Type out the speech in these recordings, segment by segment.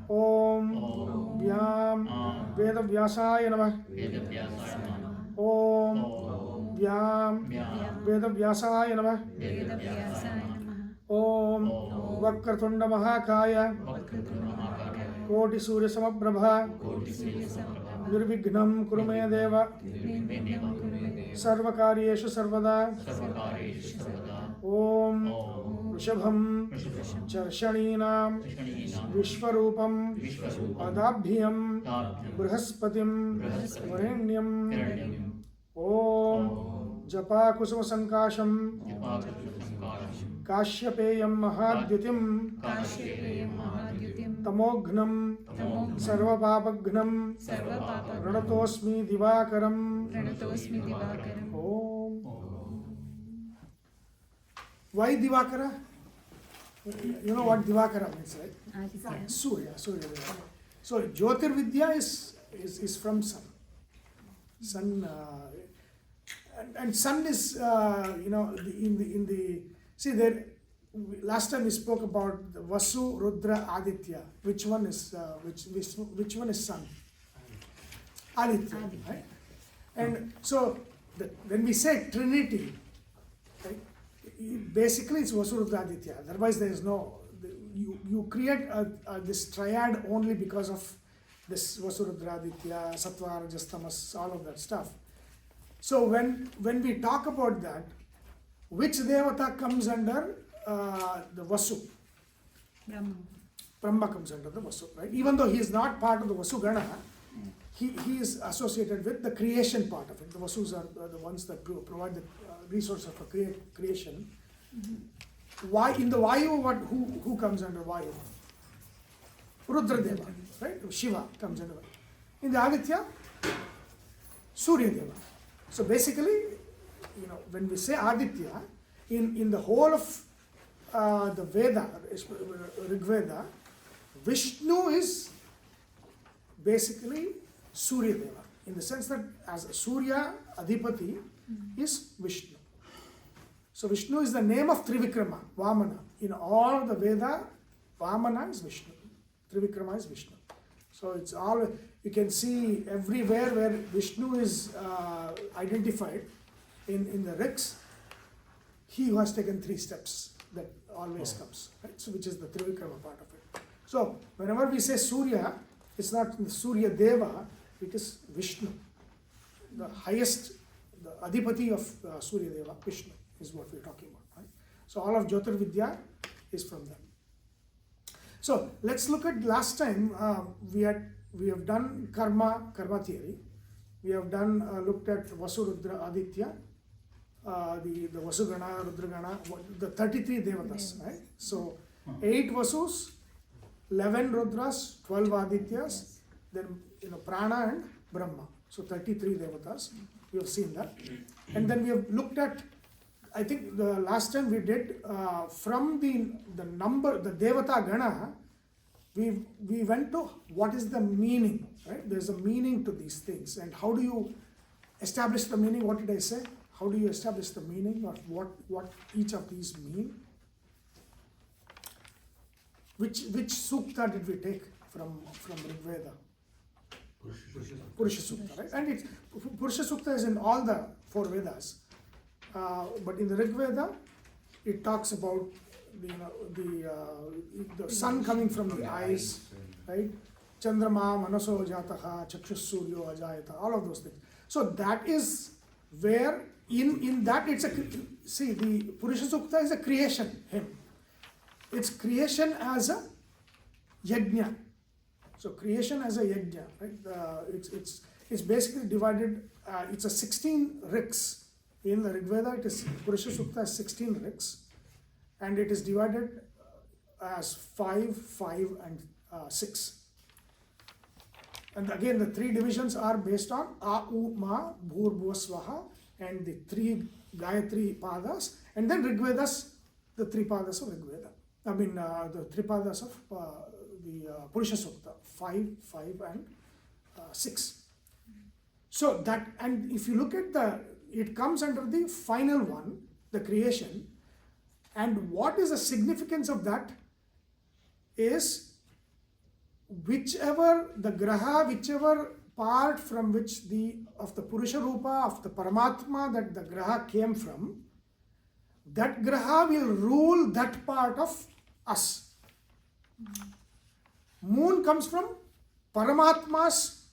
Om Vyam Vedavyasaya Namah. Om Vyam Vedavyasaya Namah. Om Vakratunda Mahakaya Koti Surya Samaprabha Nirvignam Kurume Deva Sarvakaryeshu Sarvada. Om Rishabham Charshaninam Vishwarupam Adabhyam Brahaspatim Varenyam. Om Japa Kusuma Sankasham Kashyapeyam Mahadyutim Tamoghnam Sarvapapaghnam Ranatosmi Divakaram. Om. Why Divakara? You know what Divakara means, right? Surya. So Jyotirvidya is from sun. Sun and sun is in the see there. Last time we spoke about the Vasu, Rudra, Aditya. Which one is which one is sun? Aditya, right? And so when we say Trinity, right, basically it's Vasu, Rudra, Aditya. Otherwise there is no. You create this triad only because of this Vasu, Rudra, Aditya, Sattva, Rajas, Tamas, all of that stuff. So when we talk about that, which Devata comes under the Vasu? Brahma comes under the Vasu, right? Even though he is not part of the Vasu Gana, he is associated with the creation part of it. The Vasus are the ones that provide the resources for creation. Why in the Vayu? Who comes under Vayu? Rudra Deva, right? Shiva comes under. In the Aditya, Surya Deva. So basically, when we say Aditya, in the whole of the Veda, Rig Veda, Vishnu is basically Surya Deva, in the sense that as Surya Adhipati is Vishnu. So Vishnu is the name of Trivikrama, Vamana. In all the Veda, Vamana is Vishnu, Trivikrama is Vishnu. So it's all, you can see everywhere where Vishnu is identified in the Riks, he who has taken 3 steps, that always comes, right? So which is the Trivikrama part of it. So whenever we say Surya, it's not Surya Deva, it is Vishnu. The highest, the Adhipati of Surya Deva, Vishnu, is what we're talking about, right? So all of Jyotirvidya is from them. So let's look at last time we have done karma theory. We have done looked at Vasu, Rudra, Aditya, the Vasu Gana, Rudra Gana, the 33 Devatas, right? So 8 Vasus, 11 Rudras, 12 Adityas, then Prana and Brahma. So 33 Devatas. We have seen that, and then we have looked at. I think the last time we did from the number, the Devata Gana, we went to what is the meaning, right? There's a meaning to these things, and how do you establish the meaning? What did I say? How do you establish the meaning of what each of these mean? Which sukta did we take from Rig Veda? Purusha Sukta, right? And it's Purusha Sukta is in all the 4 Vedas. But in the Rig Veda, it talks about the sun coming from the eyes, right? Chandrama, Manaso Jataha, Chakshus Suryo Ajayata, all of those things. So that is where in that it's the Purusha Sukta is a creation hymn. It's creation as a yajna. So creation as a yajna, right? It's basically divided. It's a 16 riks. In the Rig Veda, it is Purusha Sukta has 16 riks, and it is divided as 5, 5, and 6. And again, the 3 divisions are based on A, U, Ma, Bhur, Bhuva, Swaha, and the 3 Gayatri Padas, and then Rig Vedas, the 3 Padas of Rig Veda. I mean, the 3 Padas of the Purusha Sukta, 5, 5, and 6. So that, and if you look at it comes under the final one, the creation, and what is the significance of that is whichever the graha, whichever part from which of the Purusha Rupa, of the Paramatma that the graha came from, that graha will rule that part of us. Moon comes from Paramatma's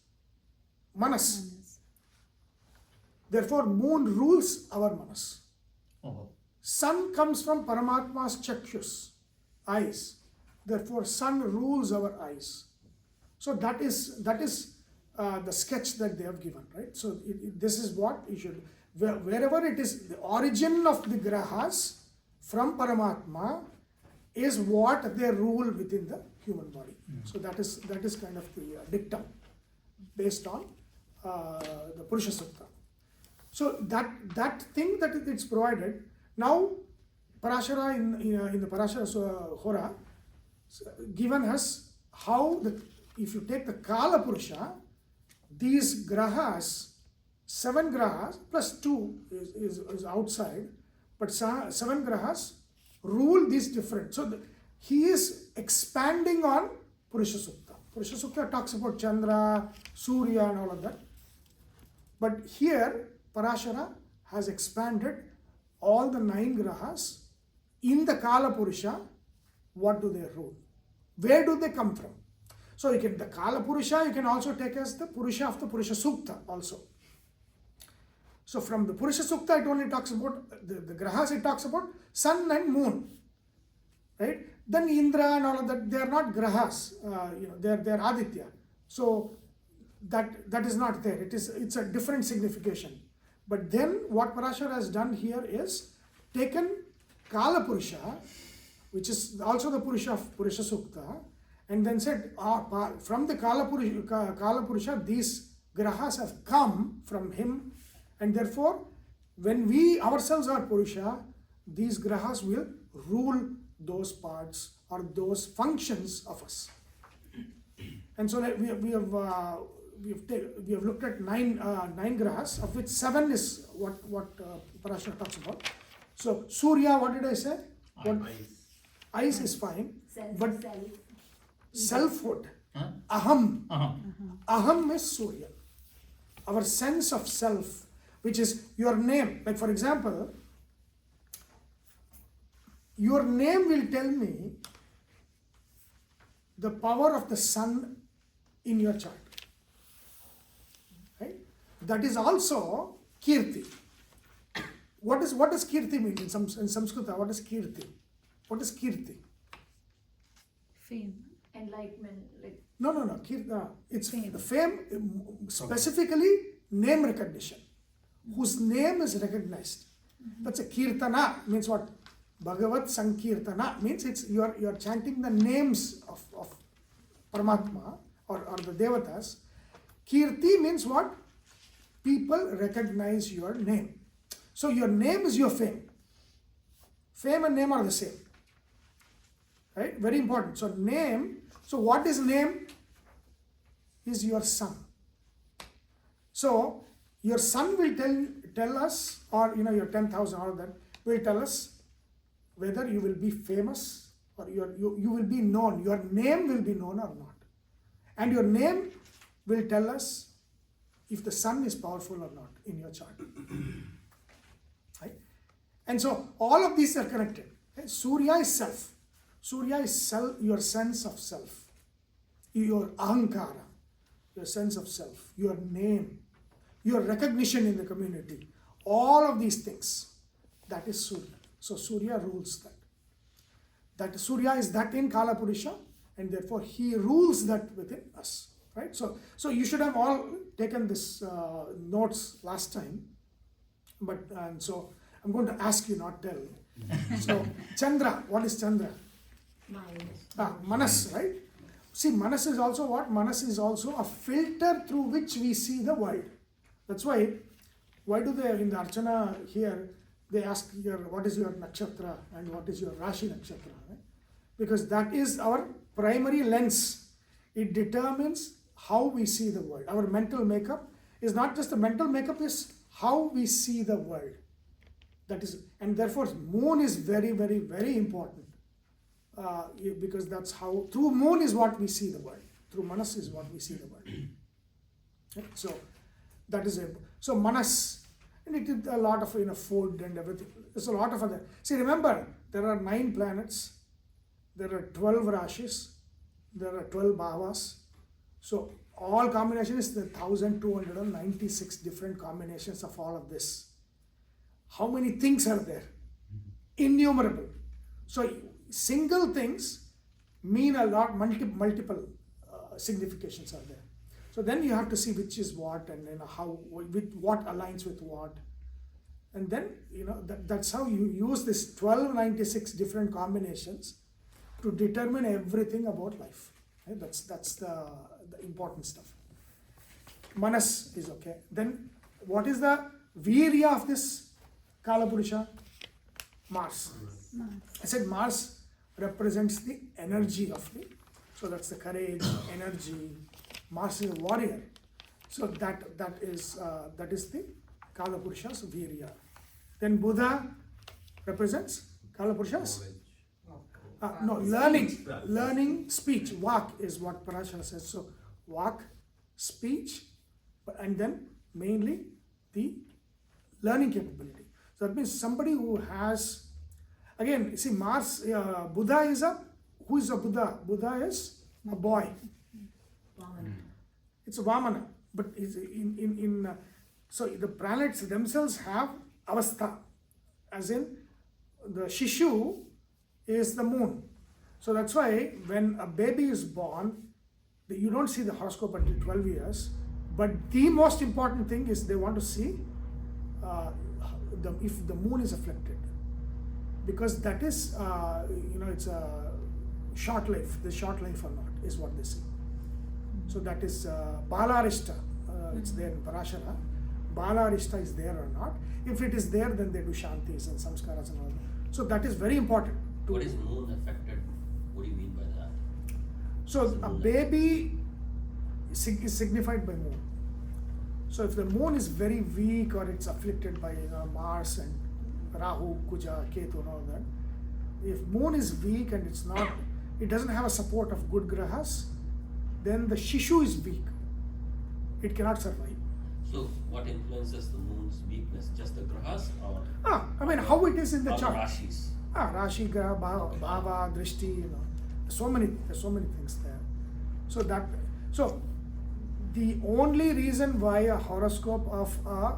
manas. Therefore, moon rules our manas. Sun comes from Paramatma's chakshus, eyes. Therefore, sun rules our eyes. So that is the sketch that they have given, right? So this is what you should, wherever it is, the origin of the grahas from Paramatma is what they rule within the human body. So that is kind of the dictum based on the Purusha Sukta. So that thing that it's provided. Now Parashara in the Parashara Hora given us how if you take the Kala Purusha, these grahas, 7 grahas plus 2 is outside, but 7 grahas rule these different. So he is expanding on Purusha Sukta. Purusha Sukta talks about Chandra, Surya and all of that. But here Parashara has expanded all the 9 grahas in the Kala Purusha. What do they rule? Where do they come from? So you can, the Kala Purusha you can also take as the Purusha of the Purusha Sukta also. So from the Purusha Sukta it only talks about the grahas, it talks about sun and moon, right? Then Indra and all of that, they are not grahas, they are Aditya. So that is not there. It's a different signification. But then what Parashara has done here is taken Kala Purusha, which is also the Purusha of Purusha Sukta, and then said from the Kala Purusha these grahas have come from him, and therefore when we ourselves are Purusha, these grahas will rule those parts or those functions of us. And so we have looked at 9 grahas, of which 7 is what Parashara talks about. So Surya, what did I say? Eyes is fine, but selfhood, aham is Surya. Our sense of self, which is your name. Like for example, your name will tell me the power of the sun in your chart. Right? That is also Kirti. What does Kirti mean in Samskrita? What is Kirti? What is Kirti? Fame. Enlightenment. Like No. It's Fame. the fame, specifically name recognition. Whose name is recognized. That's a Kirtana. Means what? Bhagavat Sankirtana means you are chanting the names of Paramatma or the Devatas. Kirti means what? People recognize your name. So your name is your fame. Fame and name are the same. Right? Very important. So name, so what is name? Is your son. So your son will tell us, or your 10,000 or that will tell us whether you will be famous or you will be known. Your name will be known or not. And your name will tell us if the sun is powerful or not in your chart. Right? And so all of these are connected. Okay? Surya is self. Surya is your sense of self, your ahankara, your sense of self, your name, your recognition in the community. All of these things, that is Surya. So Surya rules that. That Surya is that in Kala Purusha, and therefore he rules that within us. Right? So you should have all taken this notes last time, but so I'm going to ask you, not tell. So Chandra, what is Chandra? Manas, right? See, Manas is also what? Manas is also a filter through which we see the world. That's why do they in the Archana here, they ask what is your nakshatra and what is your Rashi nakshatra, right? Because that is our primary lens. It determines how we see the world. Our mental makeup is not just the mental makeup, is how we see the world. That is, and therefore moon is very, very, very important. Because that's how, through moon is what we see the world. Through manas is what we see the world. Okay? So that is it. So manas, and it did a lot of food and everything. There's a lot of other. See, remember, there are 9 planets, there are 12 rashis, there are 12 bhavas. So all combination is the 1296 different combinations of all of this. How many things are there? Innumerable. So single things mean a lot, multiple significations are there. So then you have to see which is what, and how, with what aligns with what. And then that's how you use this 1296 different combinations to determine everything about life. Okay? That's the important stuff. Manas is okay. Then what is the virya of this Kala Purusha? Mars. I said Mars represents the energy of the, so that's the courage, energy. Mars is a warrior. So that is the Kala Purusha's virya. Then Buddha represents Kala Purusha's learning, speech. Vak is what Parashara says. So vak, speech, and then mainly the learning capability. So that means somebody who has, again, see Mars, Buddha is who is a Buddha? Buddha is a boy. It's a Vamana, but it's so the planets themselves have avastha, as in the Shishu is the moon. So that's why when a baby is born, you don't see the horoscope until 12 years, but the most important thing is they want to see if the moon is afflicted, because that is it's a short life, the short life or not is what they see. So that is Balarishta, it's there in Parashara. Balarishta is there or not. If it is there, then they do shantis and samskaras and all that. So that is very important. What is moon affected? What do you mean by that? So a baby is signified by moon. So if the moon is very weak or it's afflicted by Mars and Rahu, Kuja, Ketu and all that, if moon is weak and it doesn't have a support of good grahas, then the Shishu is weak. It cannot survive. So what influences the moon's weakness? Just the grahas or? I mean how it is in the or chart. The rashis. Rashi, Graha, Bhava, Drishti, there's so many things there. So the only reason why a horoscope of a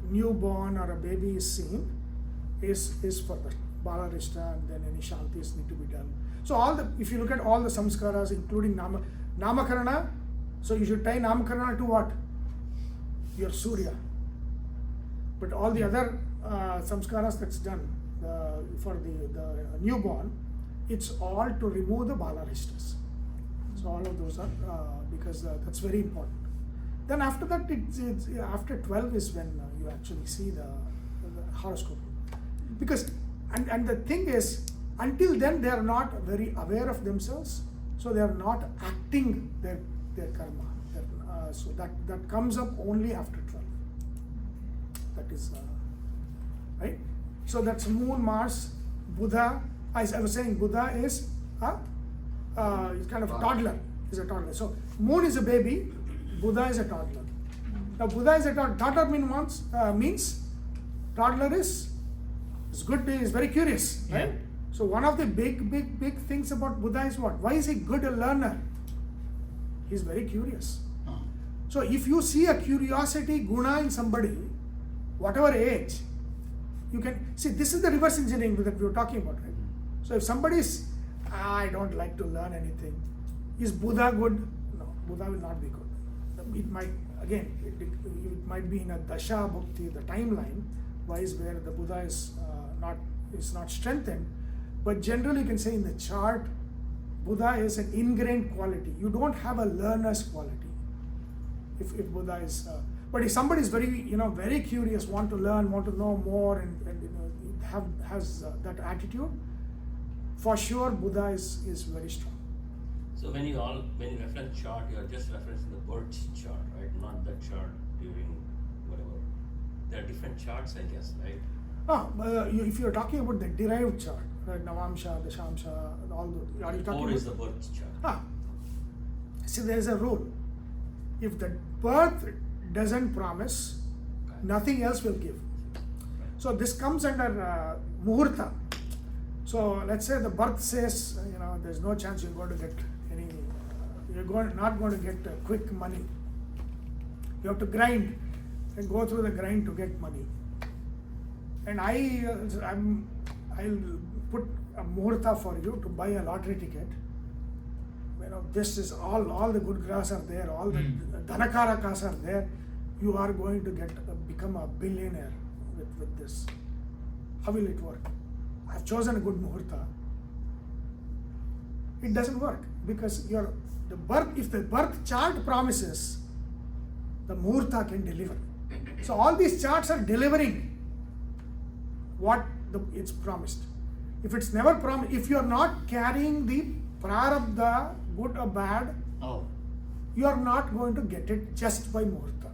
newborn or a baby is seen is for the Balarishta, and then any shantis need to be done. So if you look at all the samskaras, including Namakarana, so you should tie Namakarana to what? Your Surya. But all the other samskaras that's done for the newborn, it's all to remove the Balarishtas. So all of those are because that's very important. Then after that, it's after 12 is when you actually see the horoscope. Because and the thing is, until then they are not very aware of themselves, so they are not acting their karma. So that comes up only after 12. That is right. So that's Moon, Mars, Buddha. I was saying Buddha is he's kind of a toddler. He's a toddler. So Moon is a baby, Buddha is a toddler. Now Buddha is a toddler means toddler is good. Is very curious, right? Yeah. So one of the big things about Buddha is what? Why is he good a learner? He's very curious. So if you see a curiosity guna in somebody, whatever age, you can see this is the reverse engineering that we were talking about, right? So if somebody is, I don't like to learn anything, is Buddha good? No, Buddha will not be good. It might be in a dasha bhakti, the timeline wise where the Buddha is not strengthened, but generally you can say in the chart, Buddha is an ingrained quality. You don't have a learner's quality. If Buddha is, but if somebody is very curious, want to learn, want to know more, and has that attitude, for sure Buddha is very strong. So when you reference chart, you are just referencing the birth chart, right? Not the chart during whatever. There are different charts, I guess, right? If you're talking about the derived chart, right? Navamsha, Dashamsha, all those. Are you talking or is the birth chart? See, there is a rule. If the birth doesn't promise, nothing else will give. So this comes under muhurta. So let's say the birth says, there's no chance you're going to get any, not going to get quick money. You have to grind and go through the grind to get money. And I'll put a muhurta for you to buy a lottery ticket. This is all the good grass are there, all the dhanakarakas are there. You are going to become a billionaire with this. How will it work? I've chosen a good muhurta. It doesn't work because if the birth chart promises, the muhurta can deliver. So all these charts are delivering what it's promised. If it's never promised, if you are not carrying the prarabdha, good or bad, you are not going to get it just by muhurta.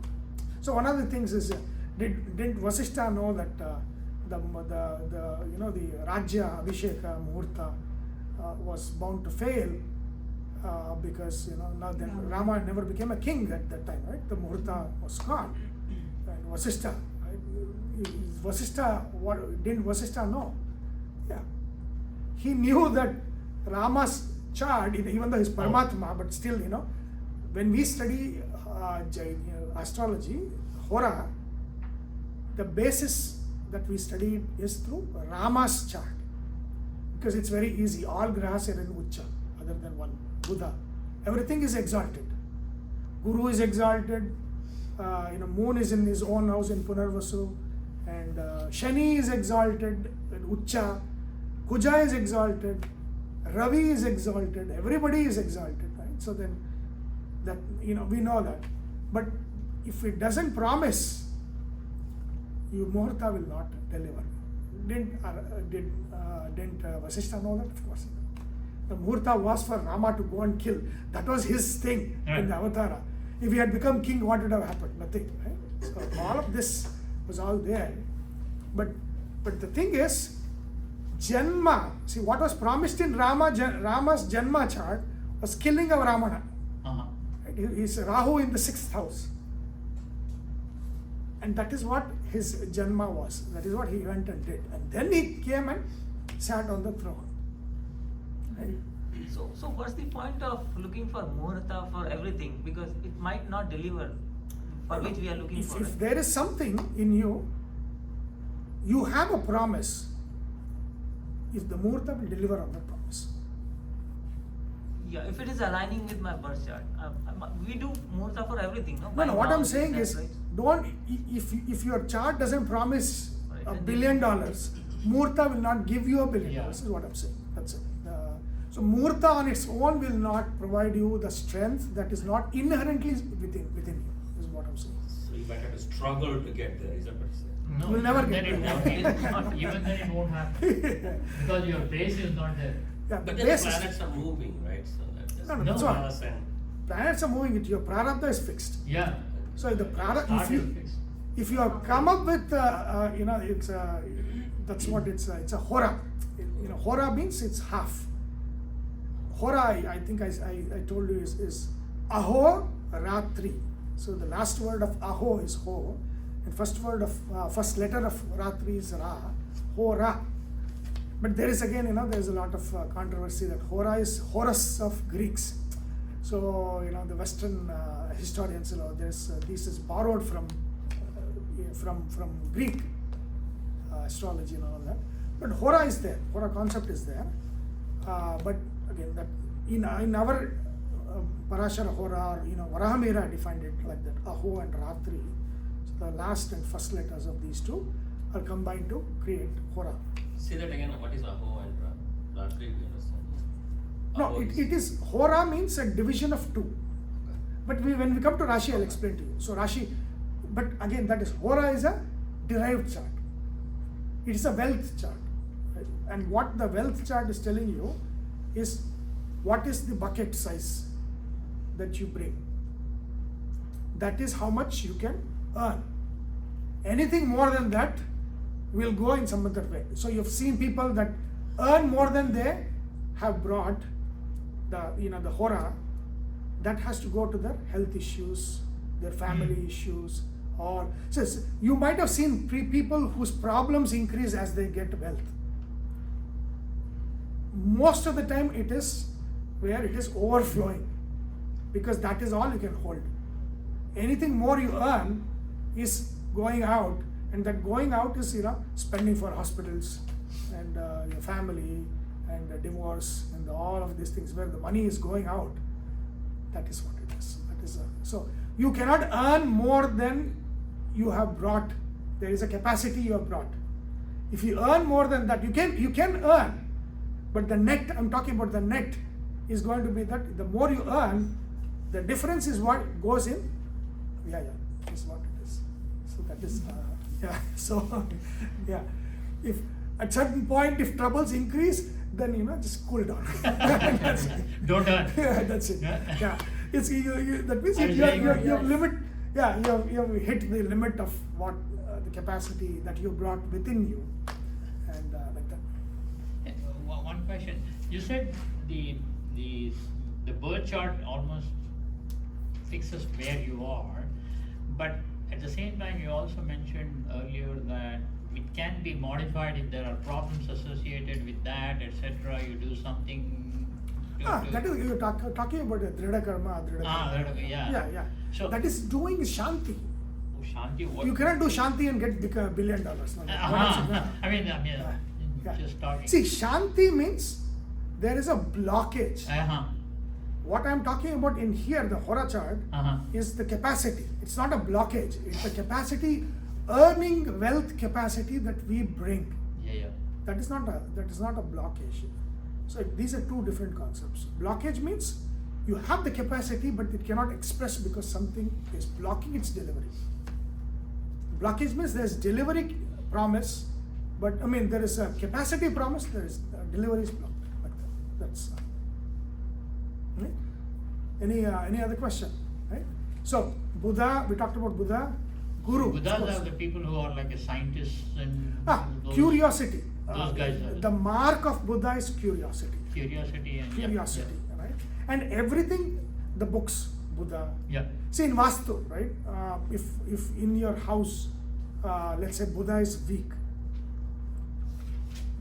So one of the things is, did Vasishtha know that the Rajya Abhisheka muhurta was bound to fail because now then Rama never became a king at that time, right? The muhurta was gone. And Vasishtha, didn't Vasishtha know? Yeah. He knew that Rama's chart, even though he's Paramatma, but still, when we study astrology, Hora, the basis that we study is through Rama's chart. Because it's very easy. All grahas are in Ucha, other than one, Buddha. Everything is exalted. Guru is exalted. Moon is in his own house in Punarvasu. And Shani is exalted in Ucha. Kuja is exalted. Ravi is exalted. Everybody is exalted, right? So then, we know that. But if it doesn't promise, muhurta will not deliver. Didn't Vasishtha know that? Of course. The muhurta was for Rama to go and kill. That was his thing in the avatara. If he had become king, what would have happened? Nothing, right? So all of this was all there. But the thing is, Janma, see what was promised in Rama's Janma chart was killing of Ramana. Right? He's Rahu in the 6th house. And that is what his Janma was. That is what he went and did. And then he came and sat on the throne. Right? So what's the point of looking for muhurta for everything? Because it might not deliver for which we are looking for. If there is something in you, you have a promise. If the muhurta will deliver on the promise. Yeah, if it is aligning with my birth chart, we do muhurta for everything, no? No, what I'm saying Right? is, if your chart doesn't promise $1 billion, muhurta will not give you $1 billion. This is what I'm saying. That's it. So muhurta on its own will not provide you the strength that is not inherently within you. Is what I'm saying. So you might have to struggle to get there. Is that what you're saying? No, You'll never get then there. even then it won't happen. Because your base is not there. Yeah, But the then the base is- planets are moving, right? So No, that's that's No, what. plus and Planets are moving it. Your prarabdha is fixed. Yeah. So if the Start prarabdha, is fixed. if you have come up with, it's that's what it's a hora. Hora means it's half. Hora, I think I told you is aho ratri. So the last word of aho is ho, and first letter of ratri is ra, hora. But there is again, there is a lot of controversy that hora is Horus of Greeks. So the Western historians, this is borrowed from Greek astrology and all that. But hora is there. Hora concept is there. But again, that in our Parashara Hora, or Varahamira defined it like that, Aho and Ratri. So the last and first letters of these two are combined to create Hora. say that again. What is Aho and Ratri? We understand. No, Aho it is Hora means a division of two. But when we come to Rashi, I'll explain to you. So Rashi, but again, that is Hora is a derived chart. It is a wealth chart. Right? And what the wealth chart is telling you is what is the bucket size that you bring. That is how much you can earn. Anything more than that will go in some other way. So you've seen people that earn more than they have brought the Hora. that has to go to their health issues, their family issues, or so you might have seen people whose problems increase as they get wealth. Most of the time it is where it is overflowing, because that is all you can hold. Anything more you earn is going out, and that going out is spending for hospitals and your family and divorce and all of these things where the money is going out. That is what it is. That is so you cannot earn more than you have brought. There is a capacity you have brought. If you earn more than that, you can earn, but the net, I'm talking about the net, is going to be that the more you earn, the difference is what goes in. Is what it is. So that is so if at certain point if troubles increase, then just cool down. That's it. Don't earn. That's it. It's that means you have limit. You have hit the limit of what the capacity that you brought within you, and like that. One question. You said the birth chart almost fixes where you are, but at the same time you also mentioned earlier that it can be modified if there are problems associated with that, etc. You do something. That is you're talking about the Dhrida Karma. Yeah. So that is doing Shanti. Shanti. What? You cannot do Shanti and get $1 billion. No. I mean, just talking. See, Shanti means there is a blockage. What I'm talking about in here, the Hora chart, is the capacity. It's not a blockage. It's the capacity, earning wealth capacity that we bring. That is not a blockage. So these are two different concepts. Blockage means you have the capacity, but it cannot express because something is blocking its delivery. Blockage means there's delivery promise, but there is a capacity promise, there is delivery is blocked. Like that. That's right? Any other question? Right? So Buddha, we talked about Buddha, Guru. Buddhas are the people who are like a scientist and curiosity. Those guys are the mark of Buddha is curiosity. Curiosity, Right? And everything, the books, Buddha. See in Vastu, right? If in your house, let's say Buddha is weak,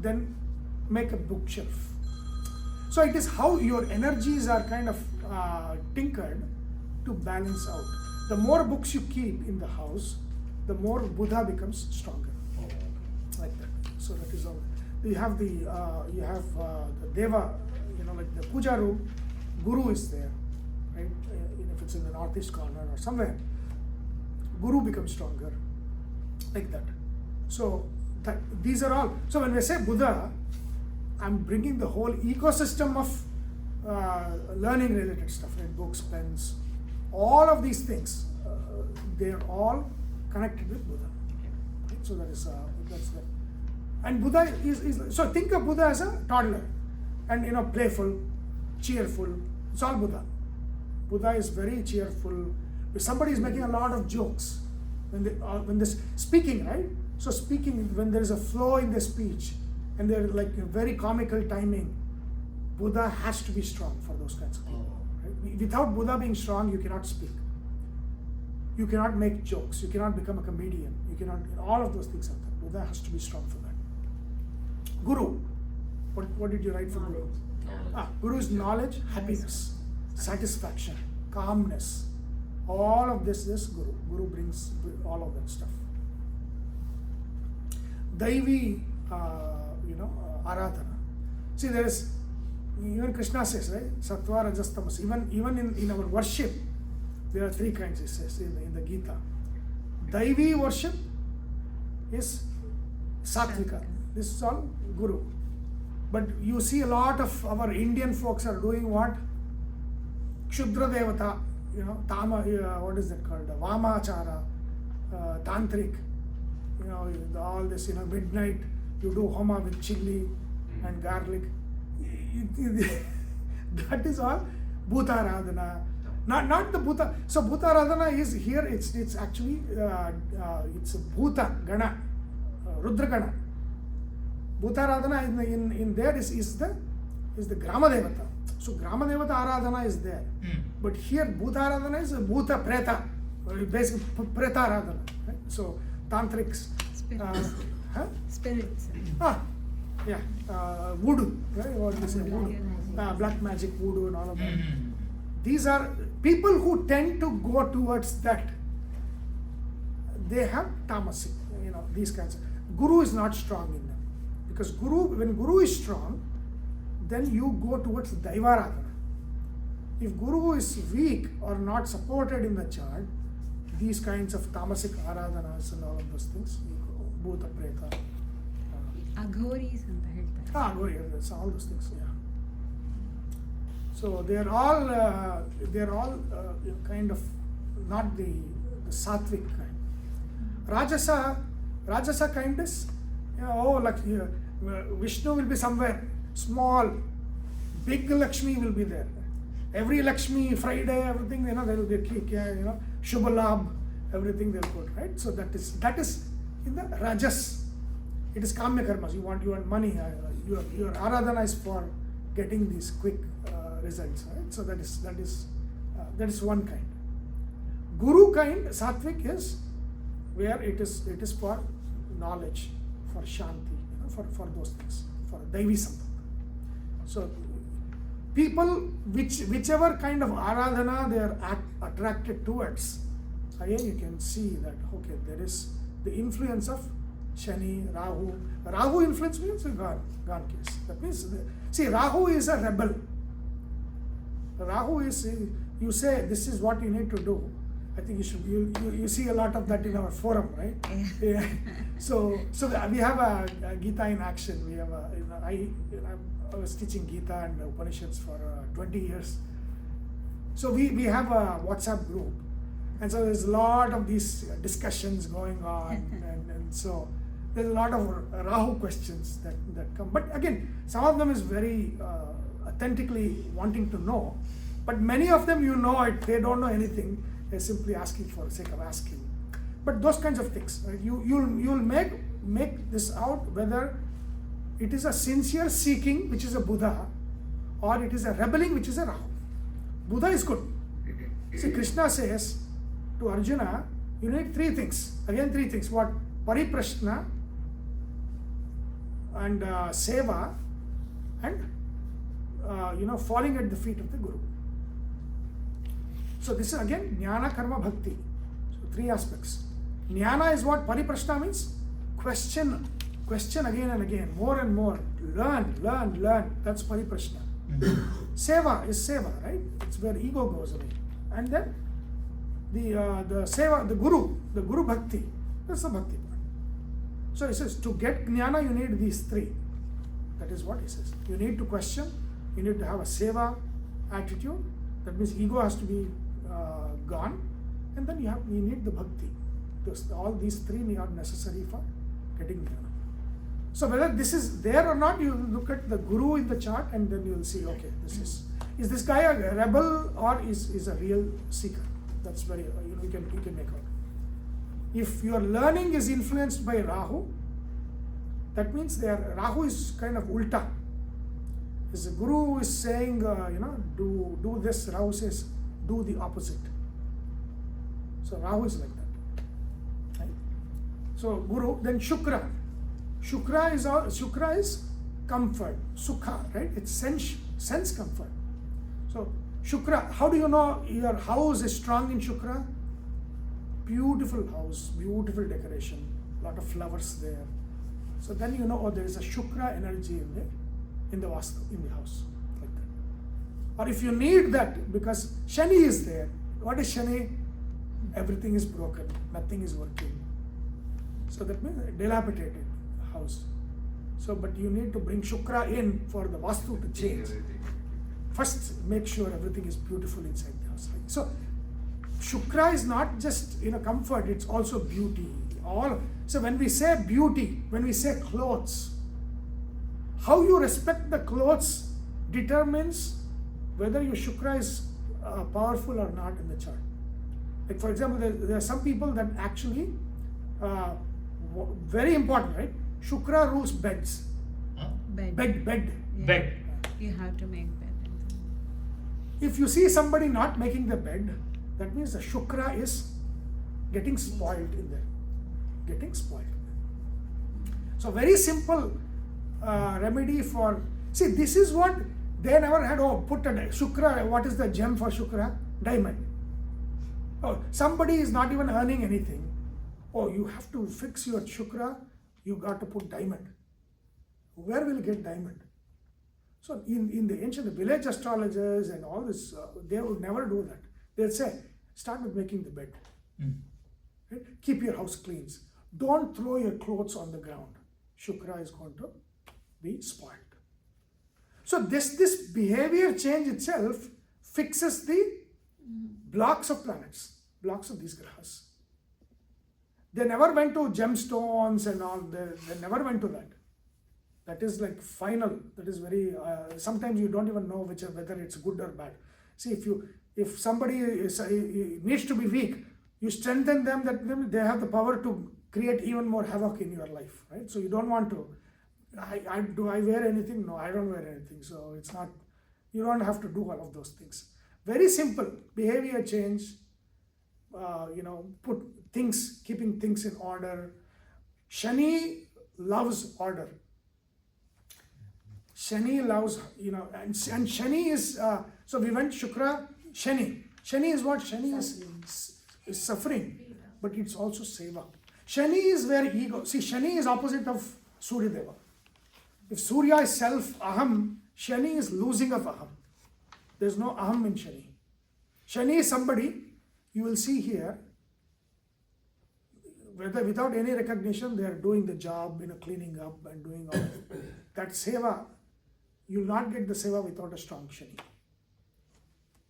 then make a bookshelf. So it is how your energies are kind of tinkered to balance out. The more books you keep in the house, the more Buddha becomes stronger. Like that. So that is all. You have the Deva, like the puja room. Guru is there, right? If it's in the northeast corner or somewhere, Guru becomes stronger, like that. So these are all. So when we say Buddha, I'm bringing the whole ecosystem of learning related stuff, like books, pens, all of these things. They are all connected with Buddha. Right? So that's that. And Buddha is so think of Buddha as a toddler, and playful, cheerful. It's all Buddha. Buddha is very cheerful. If somebody is making a lot of jokes, when they're speaking, right? So speaking, when there is a flow in the speech, and they're like a very comical timing, Buddha has to be strong for those kinds of people. Right? Without Buddha being strong, you cannot speak. You cannot make jokes. You cannot become a comedian. You cannot. All of those things are there. Buddha has to be strong for that. Guru. What did you write for Guru? Guru is knowledge, happiness, satisfaction, calmness. All of this is Guru. Guru brings all of that stuff. Daivi, Aradhana. See, there is, even Krishna says, right? Sattva, Rajas, Tamas. Even in our worship, there are three kinds, he says in the Gita. Daivi worship is Sattvika. This is all Guru. But you see a lot of our Indian folks are doing what? Kshudra Devata, Tama, what is that called? Vamachara, Tantric, all this, midnight, you do homa with chili and garlic. That is all Bhutaradhana. Not the Bhuta. So Bhutaradhana is here, it's actually, it's Bhuta, Gana, Rudra Gana. Bhutaradhana in there is the is the Grama Devata. So Grama Devata Aradhana is there. But here Bhuta Aradhana is Bhuta Preta, basically Preta Aradhana. Right? So Tantrics. Spirits. Spirits. Voodoo, right? What we say, voodoo. Black magic, voodoo and all of that. These are people who tend to go towards that. They have tamasic, these kinds of. Guru is not strong in them. Because when Guru is strong, then you go towards Daivaradhana. If Guru is weak or not supported in the chart, these kinds of tamasic aradhanas and all of those things, Bhuta, Preta, Aghoris ಅಂತ ಹೇಳ್ತಾರೆ. Agori, all those things, yeah. So they're all kind of not the sattvic kind. Rajasa kind is, Vishnu will be somewhere small, big Lakshmi will be there. Every Lakshmi, Friday, everything, there will be a Shubhalabh, everything they'll put, right? So that is in the Rajas. It is Kamya Karmas. You want money. Your Aradhana is for getting these quick results, right? So that is one kind. Guru kind, Sattvic, is where it is for knowledge, for Shanti, for those things, for Daivi Sampak. So people, whichever kind of Aradhana they are attracted towards, again you can see that, okay, there is the influence of Shani, Rahu. Rahu influence means a gone case. That means, see, Rahu is a rebel. Rahu is, you say this is what you need to do. I think you see a lot of that in our forum, right? Yeah. So we have a Gita in action. We have I was teaching Gita and Upanishads for 20 years. So we have a WhatsApp group, and so there's a lot of these discussions going on, and so there's a lot of Rahu questions that come. But again, some of them is very authentically wanting to know, but many of them they don't know anything. They're simply asking for the sake of asking. But those kinds of things, right? You'll make this out whether it is a sincere seeking, which is a Buddha, or it is a rebelling, which is a Rahu. Buddha is good. See, Krishna says to Arjuna, you need three things. Again, three things. What? Pariprashna and seva and falling at the feet of the Guru. So this is again Jnana, Karma, Bhakti. So three aspects. Jnana is what? Pariprashna means question again and again, more and more. Learn. That's Pariprashna. Seva is seva, right? It's where ego goes away. And then the seva, the Guru Bhakti, that's the Bhakti part. So he says, to get Jnana, you need these three. That is what he says. You need to question, you need to have a seva attitude. That means ego has to be gone, and then you need the Bhakti. All these three are necessary for getting Jnana. So whether this is there or not, you look at the Guru in the chart, and then you will see, okay, is this guy a rebel or is a real seeker? That's very, you can make out. If your learning is influenced by Rahu, that means Rahu is kind of ulta. As the Guru is saying, do this, Rahu says, do the opposite. So Rahu is like that. Right? So Guru, then Shukra. Shukra is comfort, sukha, right? It's sense comfort. So Shukra, how do you know your house is strong in Shukra? Beautiful house, beautiful decoration, lot of flowers there. So then you know, there is a Shukra energy in the vastu, in the house, like that. Or if you need that, because Shani is there. What is Shani? Everything is broken, nothing is working. So that means a dilapidated house. So, but you need to bring Shukra in for the vastu to change. First, make sure everything is beautiful inside the house. So, Shukra is not just comfort; it's also beauty. So when we say beauty, when we say clothes, how you respect the clothes determines whether your Shukra is powerful or not in the chart. Like for example, there are some people that actually, very important, right? Shukra rules beds. Huh? Bed. Bed. Yeah. Bed. You have to make bed. If you see somebody not making the bed, that means the Shukra is getting spoiled in there. Getting spoiled. So very simple remedy for, see, this is what they never had. Oh, put a Shukra, what is the gem for Shukra? Diamond. Oh, somebody is not even earning anything. Oh, you have to fix your Shukra, you got to put diamond. Where will you get diamond? So in the ancient village astrologers and all this, they would never do that. They'll say, start with making the bed. Right? Keep your house clean. Don't throw your clothes on the ground. Shukra is going to be spoiled. So this behavior change itself fixes the blocks of planets, blocks of these grahas. They never went to gemstones and all, they never went to that. That is like final, that is very, sometimes you don't even know whether it's good or bad. See, if somebody needs to be weak, you strengthen them, that they have the power to create even more havoc in your life, right? So you don't want to, do I wear anything? No, I don't wear anything. So it's not, you don't have to do all of those things. Very simple, behavior change, put things, keeping things in order. Shani loves order. Shani loves, and Shani is, so we went Shukra, Shani. Shani is what? Shani is suffering, but it's also seva. Shani is where ego, see, Shani is opposite of Surya Deva. If Surya is self, aham, Shani is losing of aham. There's no aham in Shani. Shani is somebody, you will see here, whether without any recognition, they are doing the job, cleaning up and doing all that seva. You will not get the seva without a strong Shani.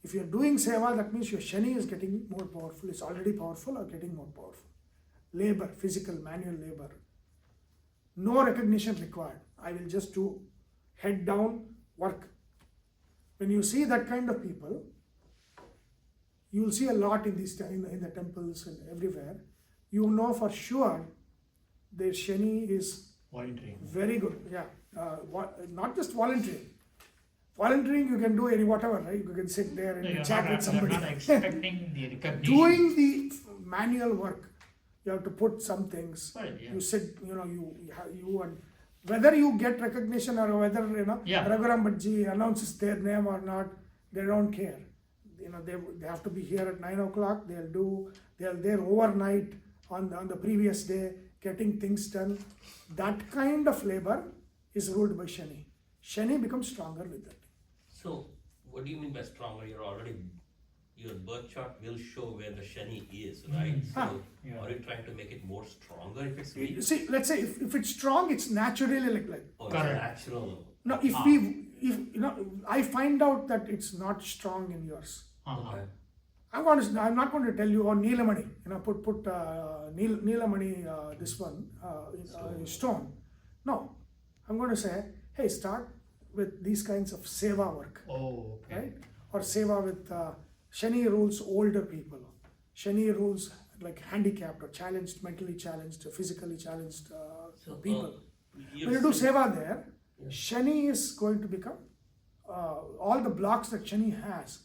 If you are doing seva, that means your Shani is getting more powerful. It's already powerful or getting more powerful. Labor, physical, manual labor. No recognition required. I will just do head down work. When you see that kind of people, you will see a lot in the temples and everywhere. You know for sure their Shani is volunteering. Very good. Yeah. Not just volunteering. Volunteering, you can do whatever, right? You can sit there and chat with somebody. You're not expecting the recognition. Doing the manual work, you have to put some things. Right, yeah. You sit, you and whether you get recognition or whether Raghuram Bhaji announces their name or not, they don't care. They have to be here at 9 o'clock. They're there overnight on the previous day, getting things done. That kind of labor is ruled by Shani. Shani becomes stronger with that. So, what do you mean by stronger? Your birth chart will show where the Shani is, right? So, Yeah. are you trying to make it more stronger if it's weak? See, let's say if it's strong, it's naturally like. Or Correct. natural? No, if I find out that it's not strong in yours, Okay. I'm not going to tell you, Neelamani, put Neelamani, this one, stone. No, I'm going to say, hey, start with these kinds of seva work, Oh, okay. right? Or seva with Shani rules older people. Shani rules like handicapped or challenged, mentally challenged, physically challenged people. When you do seva there, Shani is going to become, all the blocks that Shani has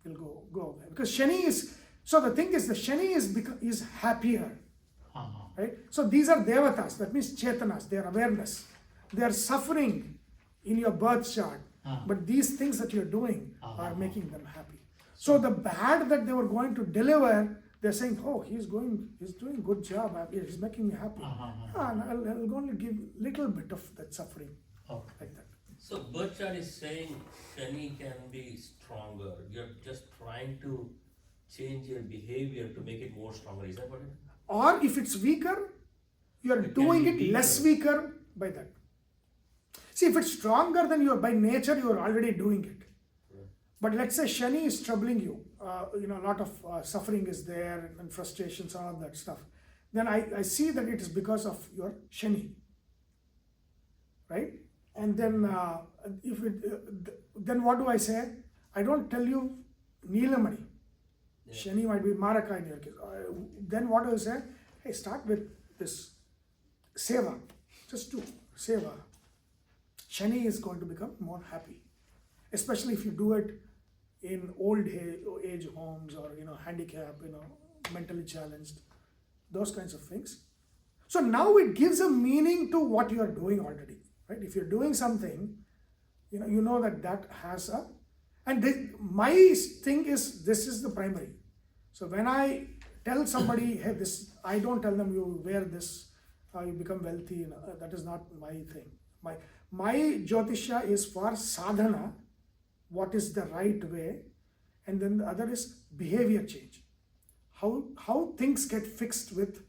will go away. Because Shani is, so the thing is, the Shani is happier, right? So these are devatas, that means chetanas, they are awareness. They are suffering in your birth chart, but these things that you're doing are making them happy. So the bad that they were going to deliver, they're saying, oh, he's doing a good job, he's making me happy. And I'll only give little bit of that suffering, like that. So birth chart is saying Shani can be stronger. You're just trying to change your behavior to make it more stronger. Is that what it is? Or if it's weaker, you're It can doing be it weaker. less weaker by that. See, if it's stronger, then you're by nature, you're already doing it. But let's say Shani is troubling you, a lot of suffering is there and frustrations and all that stuff. Then I see that it is because of your Shani, right? And then then what do I say? I don't tell you Neelamani. Yeah. Shani might be Maraka in your case. Then what do I say? Hey, start with this seva. Just do seva. Shani is going to become more happy. especially if you do it in old age homes or handicap, mentally challenged, those kinds of things. So now it gives a meaning to what you are doing already, right? If you're doing something, you know that has a, and my thing is, this is the primary. So when I tell somebody, hey, this, I don't tell them you wear this, you become wealthy. That is not my thing. My Jyothishya is for sadhana, what is the right way, and then the other is behavior change. How things get fixed with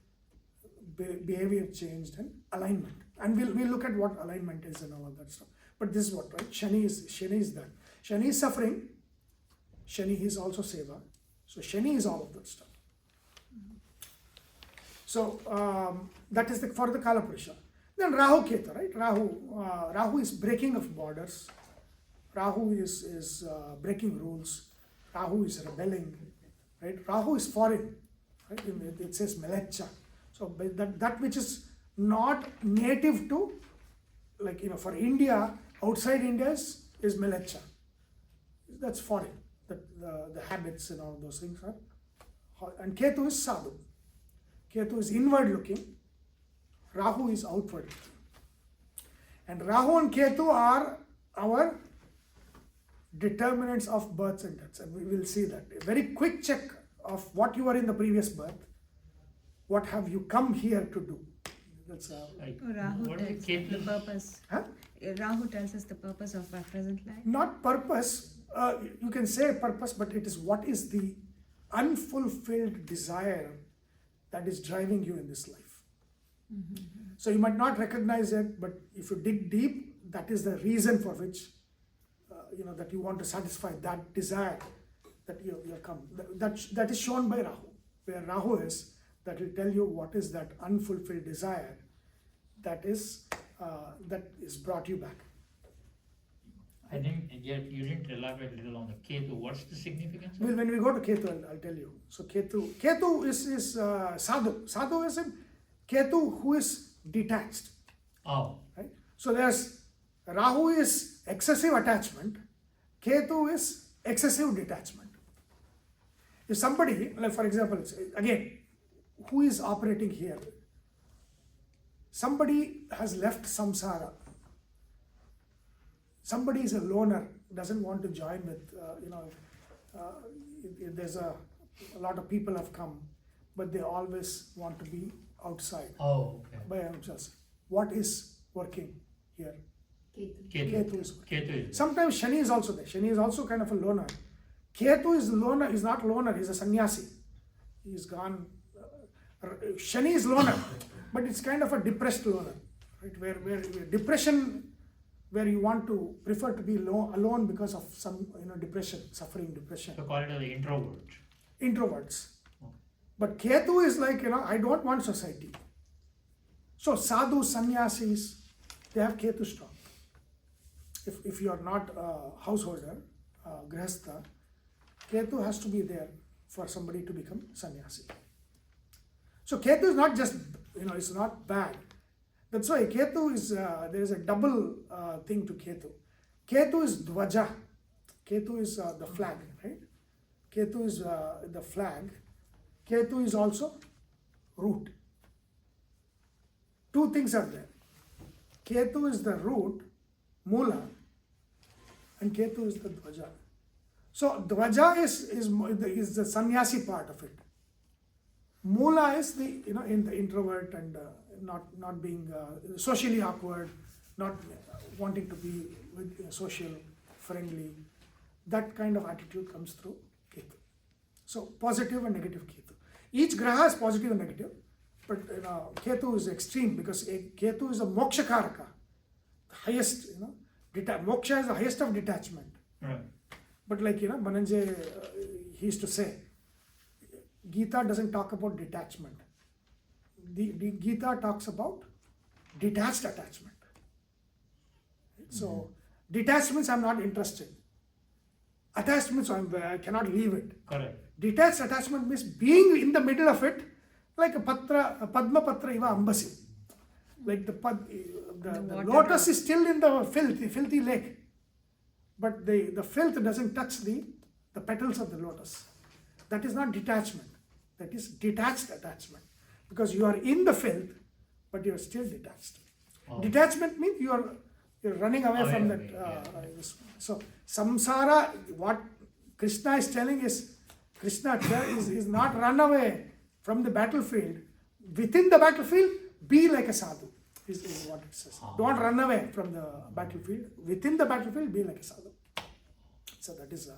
behavior changed and alignment. And we'll look at what alignment is and all of that stuff. But this is what, right? Shani is that. Shani is suffering. Shani is also seva. So Shani is all of that stuff. So that is for the Kalapurusha. Then Rahu Ketu, right? Rahu is breaking of borders. Rahu is breaking rules. Rahu is rebelling, right? Rahu is foreign, right? It says Melecha. So that which is not native to, for India, outside India is Melecha. That's foreign. The habits and all those things are. And Ketu is Sadhu. Ketu is inward looking. Rahu is outward looking. And Rahu and Ketu are our determinants of births and deaths. And we will see that. A very quick check of what you were in the previous birth. What have you come here to do? That's Rahu what is tells the Ketu? purpose. Huh? Rahu tells us the purpose of our present life. Not purpose. You can say purpose, but it is what is the unfulfilled desire that is driving you in this life. So you might not recognize it, but if you dig deep, that is the reason for which that you want to satisfy that desire that you come. That is shown by Rahu. Where Rahu is, that will tell you what is that unfulfilled desire that is brought you back. Yet you didn't elaborate a little on the Ketu. What's the significance of Well, when we go to Ketu, I'll tell you. So Ketu is Sadhu. Sadhu is in Ketu who is detached. Oh, Right? So there's Rahu is excessive attachment. Ketu is excessive detachment. If somebody, like for example, again, who is operating here? Somebody has left samsara. Somebody is a loner, doesn't want to join with, there's a lot of people have come, but they always want to be outside okay. by themselves. What is working here? Ketu. Ketu is. Sometimes Shani is also there. Shani is also kind of a loner. Ketu is loner, is not loner, he's a sannyasi. He's gone. Shani is loner, but it's kind of a depressed loner, right? Where depression, where you want to prefer to be alone because of some depression, suffering depression. So call it the introvert. Introverts. Okay. But Ketu is like, I don't want society. So sadhu, sannyasis, they have Ketu strong. If you are not a householder, grihastha, Ketu has to be there for somebody to become sannyasi. So Ketu is not just, it's not bad. That's why Ketu is, there is a double thing to Ketu. Ketu is dvaja. Ketu is the flag, right? Ketu is the flag. Ketu is also root. Two things are there. Ketu is the root, mula, and Ketu is the dvaja. So dvaja is the sannyasi part of it. Mula is the in the introvert and not being socially awkward, not wanting to be social, friendly. That kind of attitude comes through Ketu. So positive and negative Ketu. Each graha is positive and negative, but Ketu is extreme because Ketu is a moksha karaka, the highest. Moksha is the highest of detachment. Right. But like Bananje, he used to say, Gita doesn't talk about detachment. The Gita talks about detached attachment. So detached means I'm not interested. Attached means I cannot leave it. Correct. Detached attachment means being in the middle of it, like a Padma Patra iva ambasi. Like the lotus is still in the filthy lake. but the filth doesn't touch the petals of the lotus. That is not detachment. That is detached attachment. Because you are in the filth, but you are still detached. Oh. Detachment means you're running away from that. So samsara, what Krishna is telling is, Krishna is not run away from the battlefield. Within the battlefield, be like a sadhu, is what it says. Don't run away from the battlefield. Within the battlefield, be like a sadhu. So that is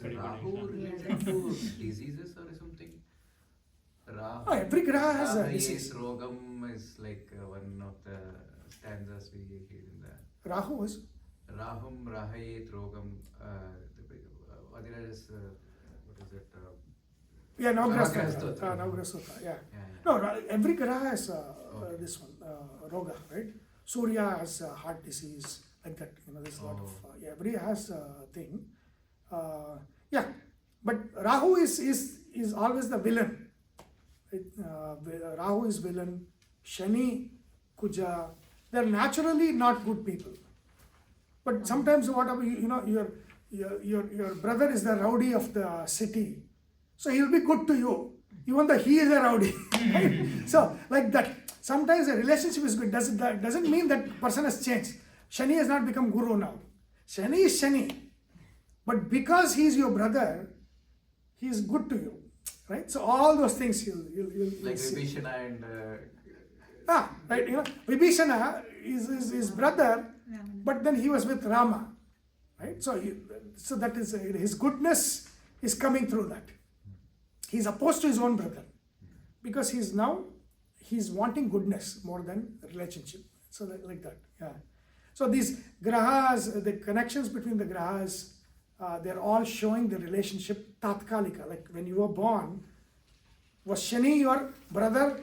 Rahu related to diseases or something? Rahu, every graha has a Rahu disease. is Rogam is like one of the stanzas we hear in the Rahu is Rahum Rahayet Rogam. Adira is what is it? Navagraha Navagraha Stotra. Yeah. Yeah. No, every graha has this one, roga, right? Surya has heart disease, like that. There's a lot of every has a thing. But Rahu is always the villain. Rahu is villain. Shani, Kuja, they're naturally not good people. But sometimes whatever your brother is the rowdy of the city, so he'll be good to you, even though he is a rowdy. Right? So like that. Sometimes a relationship is good. Doesn't mean that person has changed. Shani has not become guru now. Shani is Shani. But because he is your brother, he is good to you, right? So all those things you'll Like see. Vibhishana and Right. Vibhishana is his brother, Ramana. but then he was with Rama, right? So that is his goodness is coming through that. He's opposed to his own brother because he's wanting goodness more than relationship. So like that, yeah. So these grahas, the connections between the grahas, they're all showing the relationship tatkalika. Like when you were born, was Shani your brother?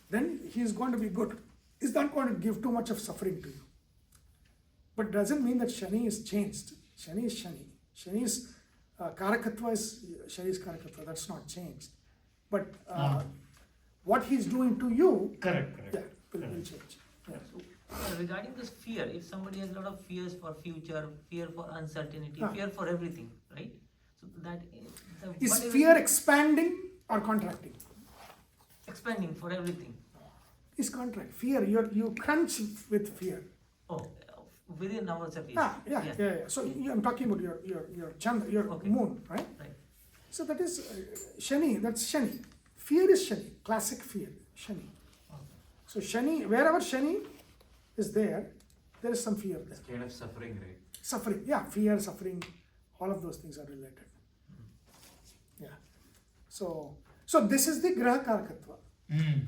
Then he is going to be good. He's not going to give too much of suffering to you. But doesn't mean that Shani is changed. Shani is Shani. Shani is Karakatva is Shani's Karakatva. That's not changed. But what he's doing to you, Correct. will change. Yeah. Regarding this fear, if somebody has a lot of fears for future, fear for uncertainty, Ah. fear for everything, right? So that Is whatever- fear expanding or contracting? expanding for everything? Is contract. Fear, you crunch with fear. Oh, within ourselves. Yeah. So I'm talking about your Chandra, your Okay. moon, right? Right. So that is Shani, that's Shani. Fear is Shani, classic fear, Shani. So Shani, wherever Shani is there is some fear there. it's kind of suffering, right? Suffering, fear, suffering, all of those things are related. Yeah. So this is the Graha Karakatva,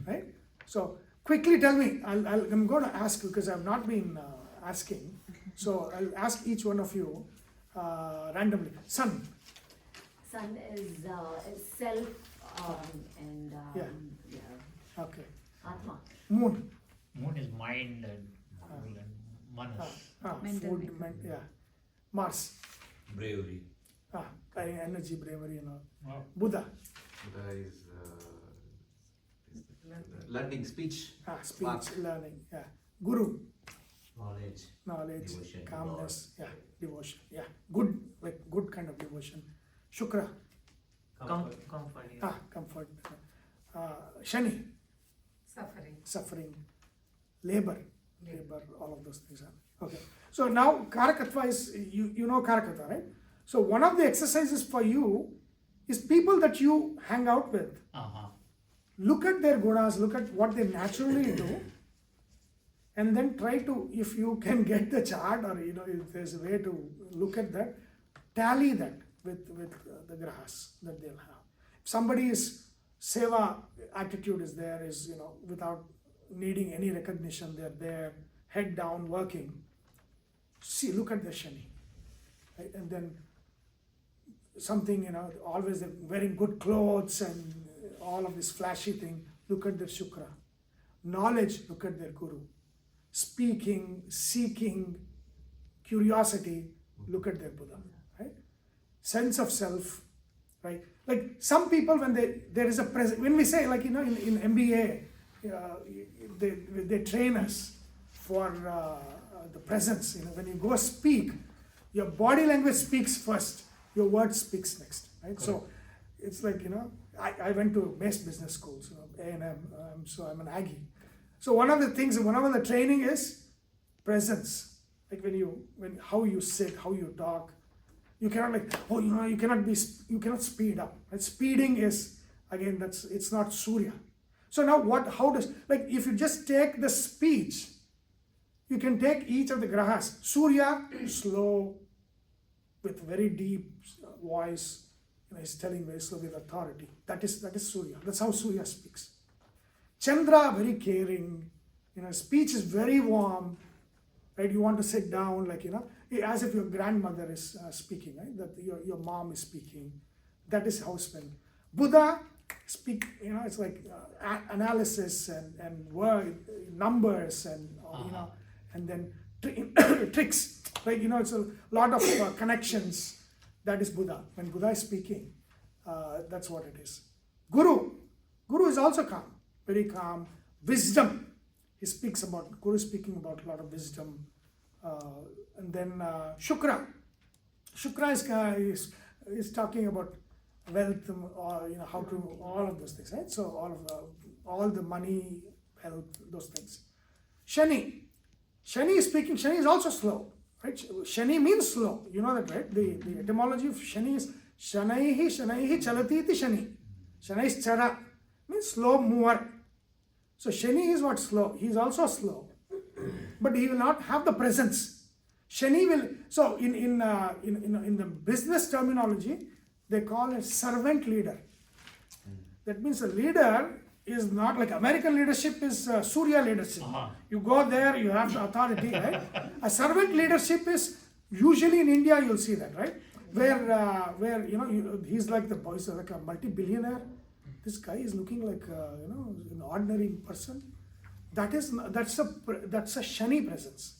right? So quickly tell me, I'm going to ask because I've not been asking. So I'll ask each one of you randomly. Sun. Sun is self and Yeah. Okay. Atma. Moon. Moon is mind and will and manas. Mental Food, makeup. Mars. Bravery. Energy, bravery, Wow. Buddha. Buddha is learning speech. Speech, Mark. learning. Guru. Knowledge. Knowledge, Devotion to calmness. Devotion. Good, like good kind of devotion. Shukra. Comfort. Yeah. Comfort. Shani. Suffering. Labor, all of those things are. Okay. So now Karakatva is, you know Karakatva, right? So one of the exercises for you is people that you hang out with. Look at their gunas, look at what they naturally do, and then try to, if you can get the chart or if there's a way to look at that, tally that with the grahas that they'll have. If somebody's seva attitude is there, is without needing any recognition, they're there, head down, working. Look at the Shani, right? And then something, always they're wearing good clothes and all of this flashy thing. Look at their Shukra. Knowledge, look at their Guru. Speaking, seeking, curiosity, look at their Buddha, right? Sense of self, right? Like some people, when there is a present, when we say, like, in MBA, they train us for the presence. When you go speak, Your body language speaks first, your word speaks next, right? So it's like, I went to Mace Business School, so A&M, so I'm an Aggie. So one of the training is presence. Like how you sit, how you talk. You cannot you cannot speed up. Right? Speeding is, again, it's not Surya. So now if you just take the speech, you can take each of the grahas. Surya, slow, with very deep voice, he's telling very slow with authority. That is Surya. That's how Surya speaks. Chandra, very caring. Speech is very warm. Right? You want to sit down, as if your grandmother is speaking, right? That your mom is speaking. That is how spell. Buddha speak. It's like analysis and word numbers and and then tricks. It's a lot of connections. That is Buddha. When Buddha is speaking, that's what it is. Guru is also calm, very calm. Wisdom. Guru is speaking about a lot of wisdom. And then Shukra is talking about wealth, or how to, all of those things, right? So all the money, health, those things. Shani is speaking. Shani is also slow, right? Shani means slow. You know that, right? The etymology of Shani is Shanaihi chalati iti Shani. Shani is chara, means slow mover. So Shani is what? Slow. He is also slow, but he will not have the presence. Shani will. So in the business terminology, they call it servant leader. That means a leader is not like American leadership is Surya leadership. You go there, you have the authority, right? A servant leadership is usually in India. You'll see that, right? Where he's like like a multi-billionaire. This guy is looking like an ordinary person. That's a Shani presence.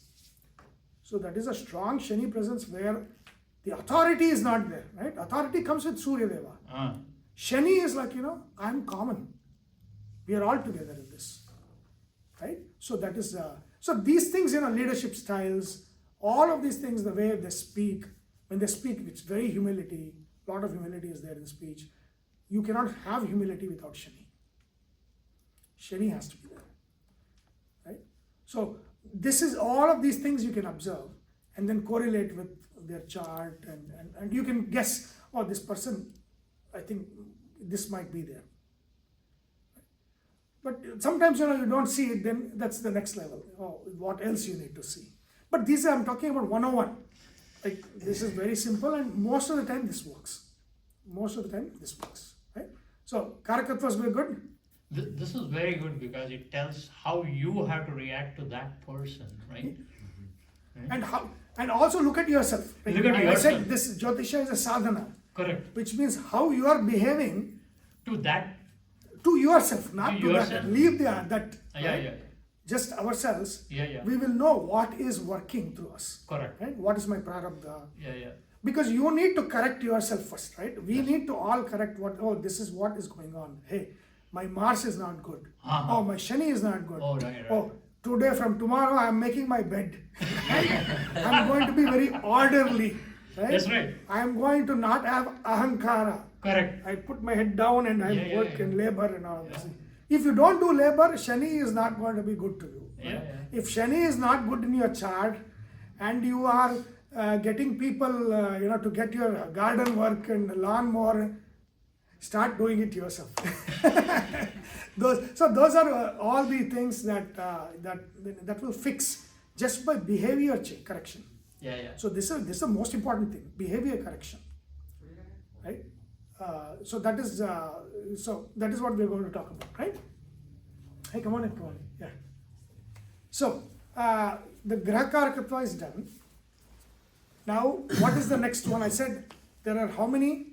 So that is a strong Shani presence where the authority is not there, right? Authority comes with Surya Deva. Shani is like, I'm common. We are all together in this, right? So that is, so these things, leadership styles, all of these things, the way they speak, when they speak, it's very humility, a lot of humility is there in speech. You cannot have humility without Shani. Shani has to be there, right? So this is all of these things you can observe and then correlate with their chart and you can guess, oh, this person, I think this might be there. But sometimes, you don't see it, then that's the next level. Oh, what else you need to see? But these I'm talking about 101. Like, this is very simple and most of the time this works. Right? So, Karakatva is very good. This is very good because it tells how you have to react to that person, right? Right? And also look at yourself. Like Look at I yourself. said this Jyothishya is a sadhana. Correct. Which means how you are behaving To that. to yourself, not To to yourself. that. Leave that. Yeah, right? yeah. Just ourselves. Yeah. We will know what is working through us. Correct. Right? What is my prarabdha? Yeah. Because you need to correct yourself first, right? We need to all correct this is what is going on. Hey, my Mars is not good. Uh-huh. Oh, my Shani is not good. Oh, right. Oh, from tomorrow I am making my bed. Right? I am going to be very orderly. Right? That's right. I am going to not have ahankara. Correct. I put my head down and I Yeah, work yeah. and labor and all this. Yeah. If you don't do labor, Shani is not going to be good to you. Yeah. If Shani is not good in your chart and you are getting people, to get your garden work and lawnmower, start doing it yourself. Those are all the things that will fix just by behavior correction. Yeah. So this is the most important thing, behavior correction, right? So that is what we're going to talk about, right? Hey, come on in. Yeah. So the Grahakarakatva is done. Now, what is the next one? I said there are how many?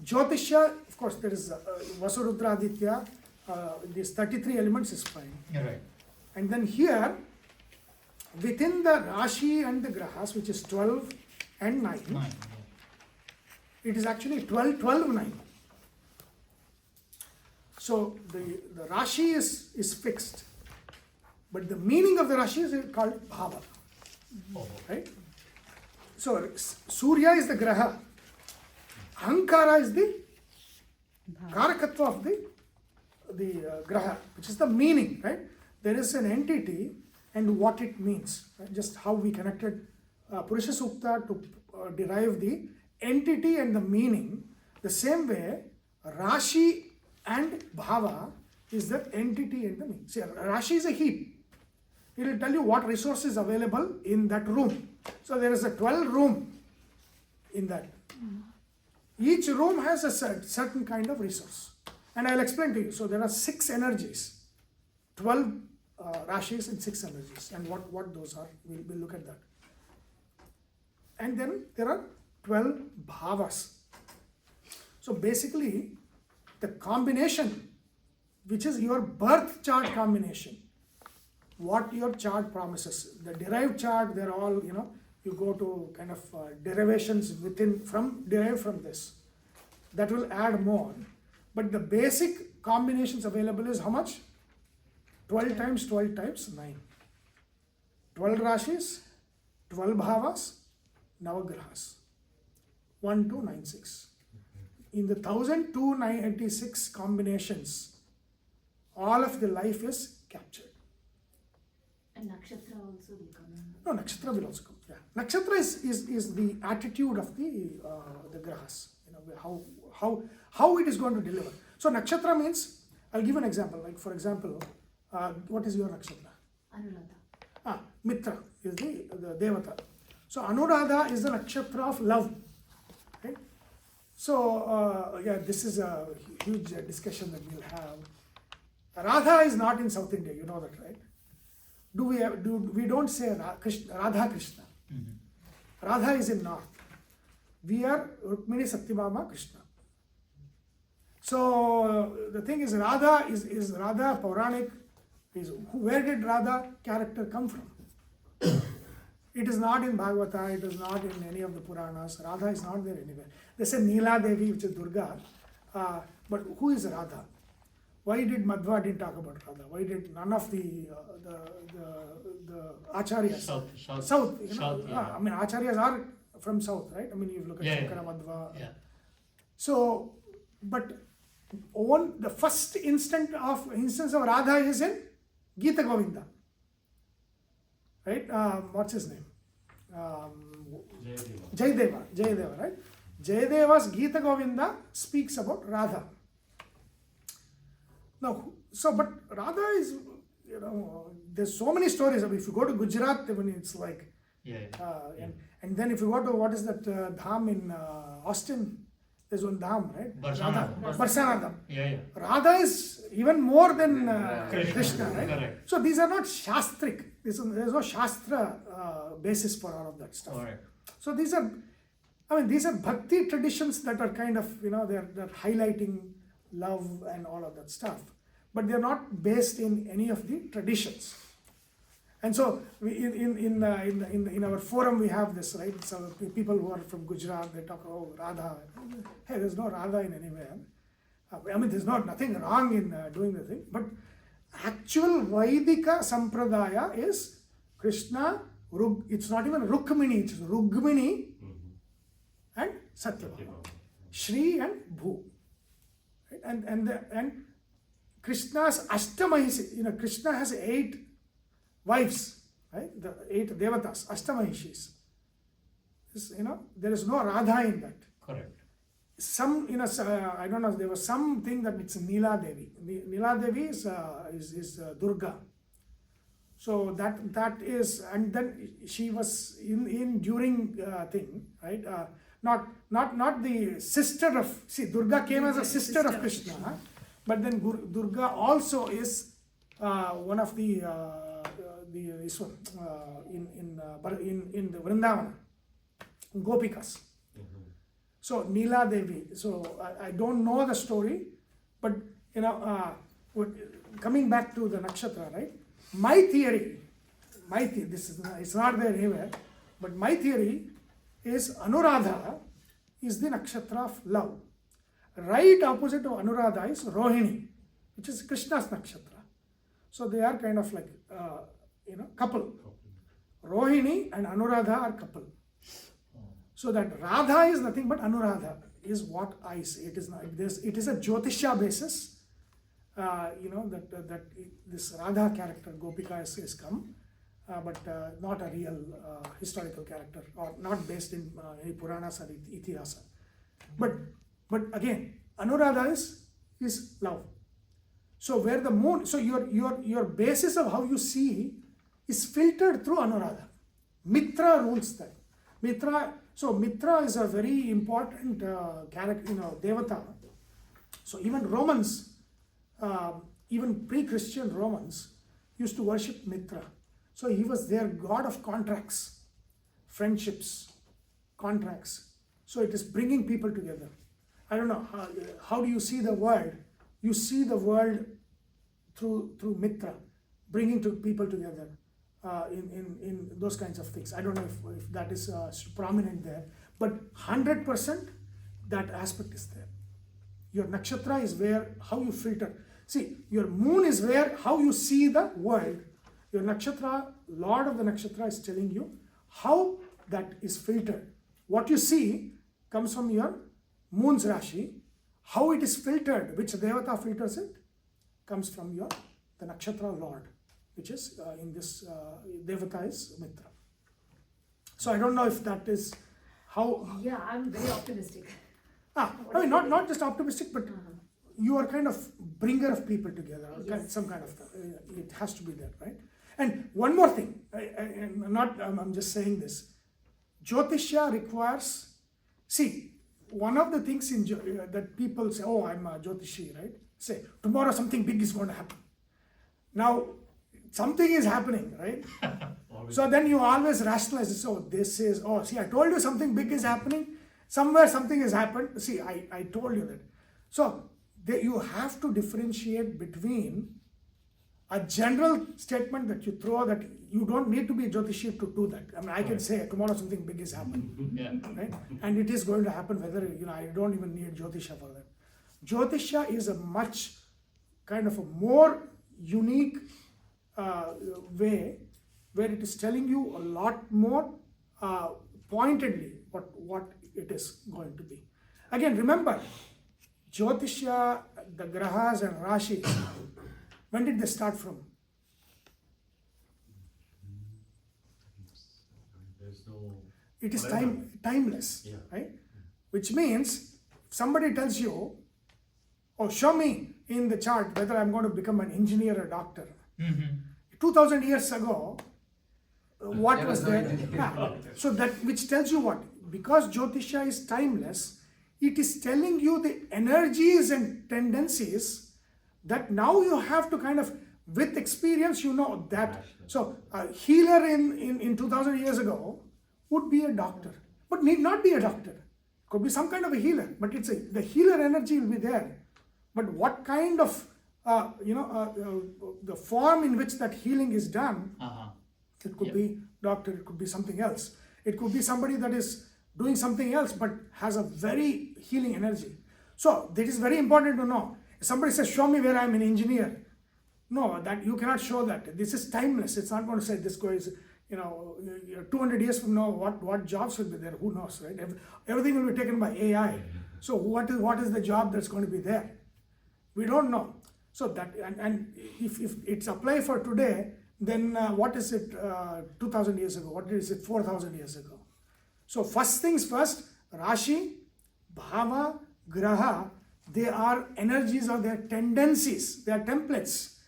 Jyothishya, of course, there is Vasudrudra Aditya. These 33 elements is fine. You're right. And then here, within the Rashi and the Grahas, which is 12 and 9, 9. it is actually 12, 9. So the Rashi is fixed, but the meaning of the Rashi is called Bhava, Oh. right? So Surya is the graha. Ahankara is the karakatva of the graha, which is the meaning, right? There is an entity and what it means, right? Just how we connected Purusha Sukta to derive the entity and the meaning. The same way, Rashi and Bhava is the entity and the meaning. See, Rashi is a heap. It will tell you what resource is available in that room. So there is a 12 room in that. Each room has a certain kind of resource. And I'll explain to you. So there are 6 energies, 12 Rashis and 6 energies. And what those are, we'll look at that. And then there are 12 bhavas. So basically, the combination, which is your birth chart combination, what your chart promises. The derived chart, they're all, you go to kind of derivations derived from this. That will add more. But the basic combinations available is how much? 12 times 12 times 9. 12 Rashis, 12 Bhavas, Navagrahas. 1296. In the 1296 combinations, all of the life is captured. And nakshatra also will come in. No, nakshatra will also come. Yeah. Nakshatra is the attitude of the grahas. How it is going to deliver. So nakshatra means, I'll give an example. Like for example, what is your nakshatra? Anuradha. Mitra is the devata. So Anuradha is the nakshatra of love. Okay? So this is a huge discussion that we'll have. Radha is not in South India, you know that, right? We don't say Radha Krishna. Mm-hmm. Radha is in North. We are Rukmini Satyabhama Krishna. So the thing is, Radha is Radha Pauranic. Where did Radha character come from? It is not in Bhagavata, it is not in any of the Puranas. Radha is not there anywhere. They say Neela Devi, which is Durga. But who is Radha? Why did Madhva didn't talk about Radha? Why did none of the Acharyas? South. Yeah. I mean, Acharyas are from South, right? I mean, you look at Shankara, Madhva. Yeah. So, but the first instance of Radha is in Gita Govinda. Right? What's his name? Jayadeva, right? Jayadeva's Gita Govinda speaks about Radha. Now, but Radha is, there's so many stories. I mean, if you go to Gujarat, I mean, it's like, and then if you go to, what is that dham in Austin? There's one dham, right? Barsana Dham. Yeah. Radha is even more than Krishna, right? Correct. So these are not shastric. There's no shastra basis for all of that stuff. Correct. So these are bhakti traditions that are kind of, they're highlighting love and all of that stuff. But they're not based in any of the traditions. And so in our forum we have this, right? So people who are from Gujarat, they talk, oh, Radha. Hey, there's no Radha in anywhere. I mean, there's nothing wrong in doing the thing. But actual Vaidika Sampradaya is Krishna, it's not even Rukmini, it's Rugmini and Satyabhama. Shri and Bhu. Right? And Krishna's Ashtamahishi, Krishna has 8 wives, right? The 8 devatas, Ashtamahishis. There is no Radha in that. Correct. Some, I don't know, there was something that it's Neela Devi. Neela Devi is Durga. So that is, and then she was in during thing, right? Not the sister of, Durga came as a sister of Krishna, but then Durga also is one of the this one in the Vrindavana, Gopikas. So Neela Devi. So I don't know the story, but coming back to the nakshatra, right? My theory, it's not there anywhere, but my theory is Anuradha is the nakshatra of love. Right opposite of Anuradha is Rohini, which is Krishna's nakshatra. So they are kind of like, couple. Rohini and Anuradha are couple. So that Radha is nothing but Anuradha, is what I say. It is not. It is a Jyothishya basis. That this Radha character Gopika has come, but not a real historical character, or not based in any Puranas or Itihasa. But again, Anuradha is love. So where the moon, so your basis of how you see is filtered through Anuradha. Mitra rules that. Mitra is a very important character, Devata. So even Romans, even pre-Christian Romans used to worship Mitra. So he was their god of contracts, friendships, contracts. So it is bringing people together. I don't know, how do you see the world? You see the world through Mitra, bringing people together in those kinds of things. I don't know if that is prominent there, but 100% that aspect is there. Your nakshatra is where, how you filter. See, your moon is where, how you see the world. Your nakshatra, Lord of the nakshatra is telling you how that is filtered. What you see comes from your moon's rashi. How it is filtered, which devata filters it, comes from the nakshatra Lord, which is in this devata is Mitra. So I don't know if that is how. Yeah, I'm very optimistic. I mean, not just optimistic, but you are kind of bringer of people together. Yes. Some kind of it has to be there, right? And one more thing, I'm just saying this. Jyothishya requires. See, one of the things that people say, oh, I'm a Jyotishi, right? Say tomorrow something big is going to happen. Now something is happening, right? So then you always rationalize this. Oh, this is. Oh, see, I told you something big is happening. Somewhere something has happened. See, I told you that. So you have to differentiate between a general statement that you throw, that you don't need to be a Jyotishi to do that. I mean, I can say tomorrow something big is happening, right? And it is going to happen whether, I don't even need Jyotisha for that. Jyotisha is a much kind of a more unique way where it is telling you a lot more pointedly what it is going to be. Again, remember, Jyotisha, the grahas and rashis, when did they start from? There's no. It is whatever. timeless, Yeah. right? Which means if somebody tells you, oh, show me in the chart whether I'm going to become an engineer or doctor. 2000 years ago, what There was was no there? engineer. Yeah. So that, which tells you what? Because Jyotisha is timeless, it is telling you the energies and tendencies that now you have to kind of, with experience, you know that. So a healer in 2000 years ago would be a doctor, but need not be a doctor. Could be some kind of a healer, but the healer energy will be there. But what kind of, the form in which that healing is done, it could be doctor, it could be something else. It could be somebody that is doing something else but has a very healing energy. So that is very important to know. If somebody says, show me where I'm an engineer. No, that you cannot show that. This is timeless. It's not going to say this guy is, 200 years from now, what jobs will be there? Who knows, right? Everything will be taken by AI. So what is the job that's going to be there? We don't know. So that, and if it's applied for today, then what is it 2000 years ago? What is it 4000 years ago? So first things first, Rashi, Bhava, Graha, they are energies or they are tendencies, they are templates.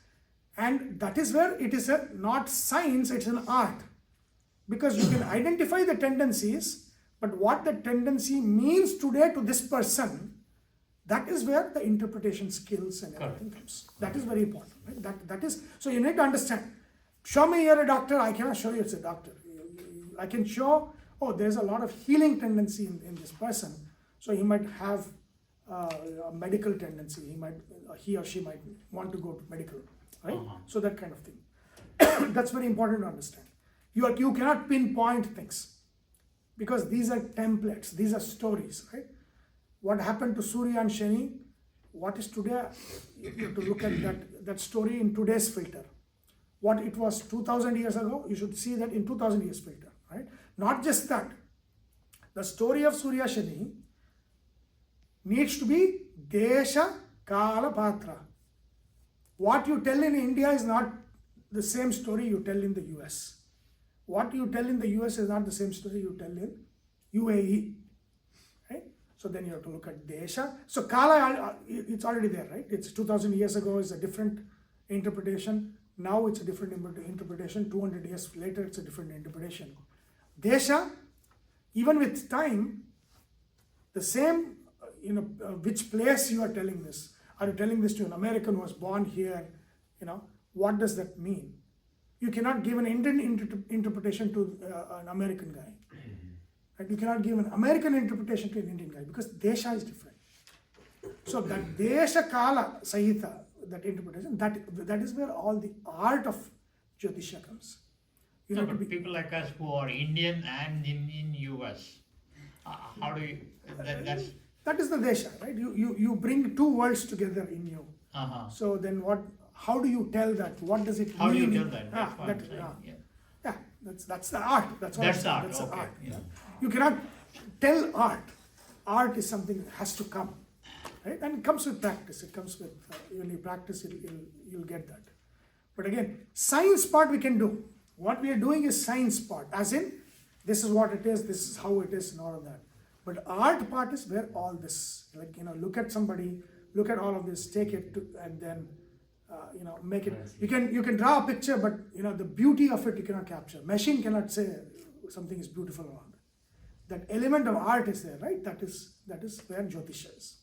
And that is where it is not science, it's an art. Because you can identify the tendencies, but what the tendency means today to this person, that is where the interpretation skills and everything comes. That is very important. Right? That is, so you need to understand. Show me you're a doctor, I cannot show you it's a doctor. I can show, oh, there's a lot of healing tendency in this person. So he might have a medical tendency. He or she might want to go to medical, right? So that kind of thing. That's very important to understand. You cannot pinpoint things because these are templates, these are stories, right? What happened to Surya and Shani, what is today, you have to look at that story in today's filter. What it was 2000 years ago, you should see that in 2000 years filter, right? Not just that. The story of Surya Shani needs to be Desha Kala Patra. What you tell in India is not the same story you tell in the US. What you tell in the US is not the same story you tell in UAE. Right? So then you have to look at Desha. So Kala, it's already there, right? It's 2000 years ago, it's a different interpretation. Now it's a different interpretation. 200 years later, it's a different interpretation. Desha, even with time, the same, which place you are telling this. Are you telling this to an American who was born here? What does that mean? You cannot give an Indian interpretation to an American guy. Right? You cannot give an American interpretation to an Indian guy because Desha is different. So that Desha Kala Sahita, that interpretation, that is where all the art of Jyothishya comes. You No, have to but be, people like us who are Indian and in US, how do you, that's, that is the Desha, right? You bring two worlds together in you. So then how do you tell that? What does it how do you mean? tell that? That's what I'm saying, yeah. Yeah, that's the art. That's what I'm That's saying. art, That's the okay, art. yeah. You cannot tell art. Art is something that has to come, right? And it comes with practice. It comes with when you practice, you'll get that. But again, science part we can do. What we are doing is science part, as in this is what it is, this is how it is, and all of that. But art part is where all this, look at somebody, look at all of this, take it and then. Make it. You can draw a picture, but the beauty of it you cannot capture. Machine cannot say something is beautiful or not. That element of art is there, right? That is where Jyothishya is.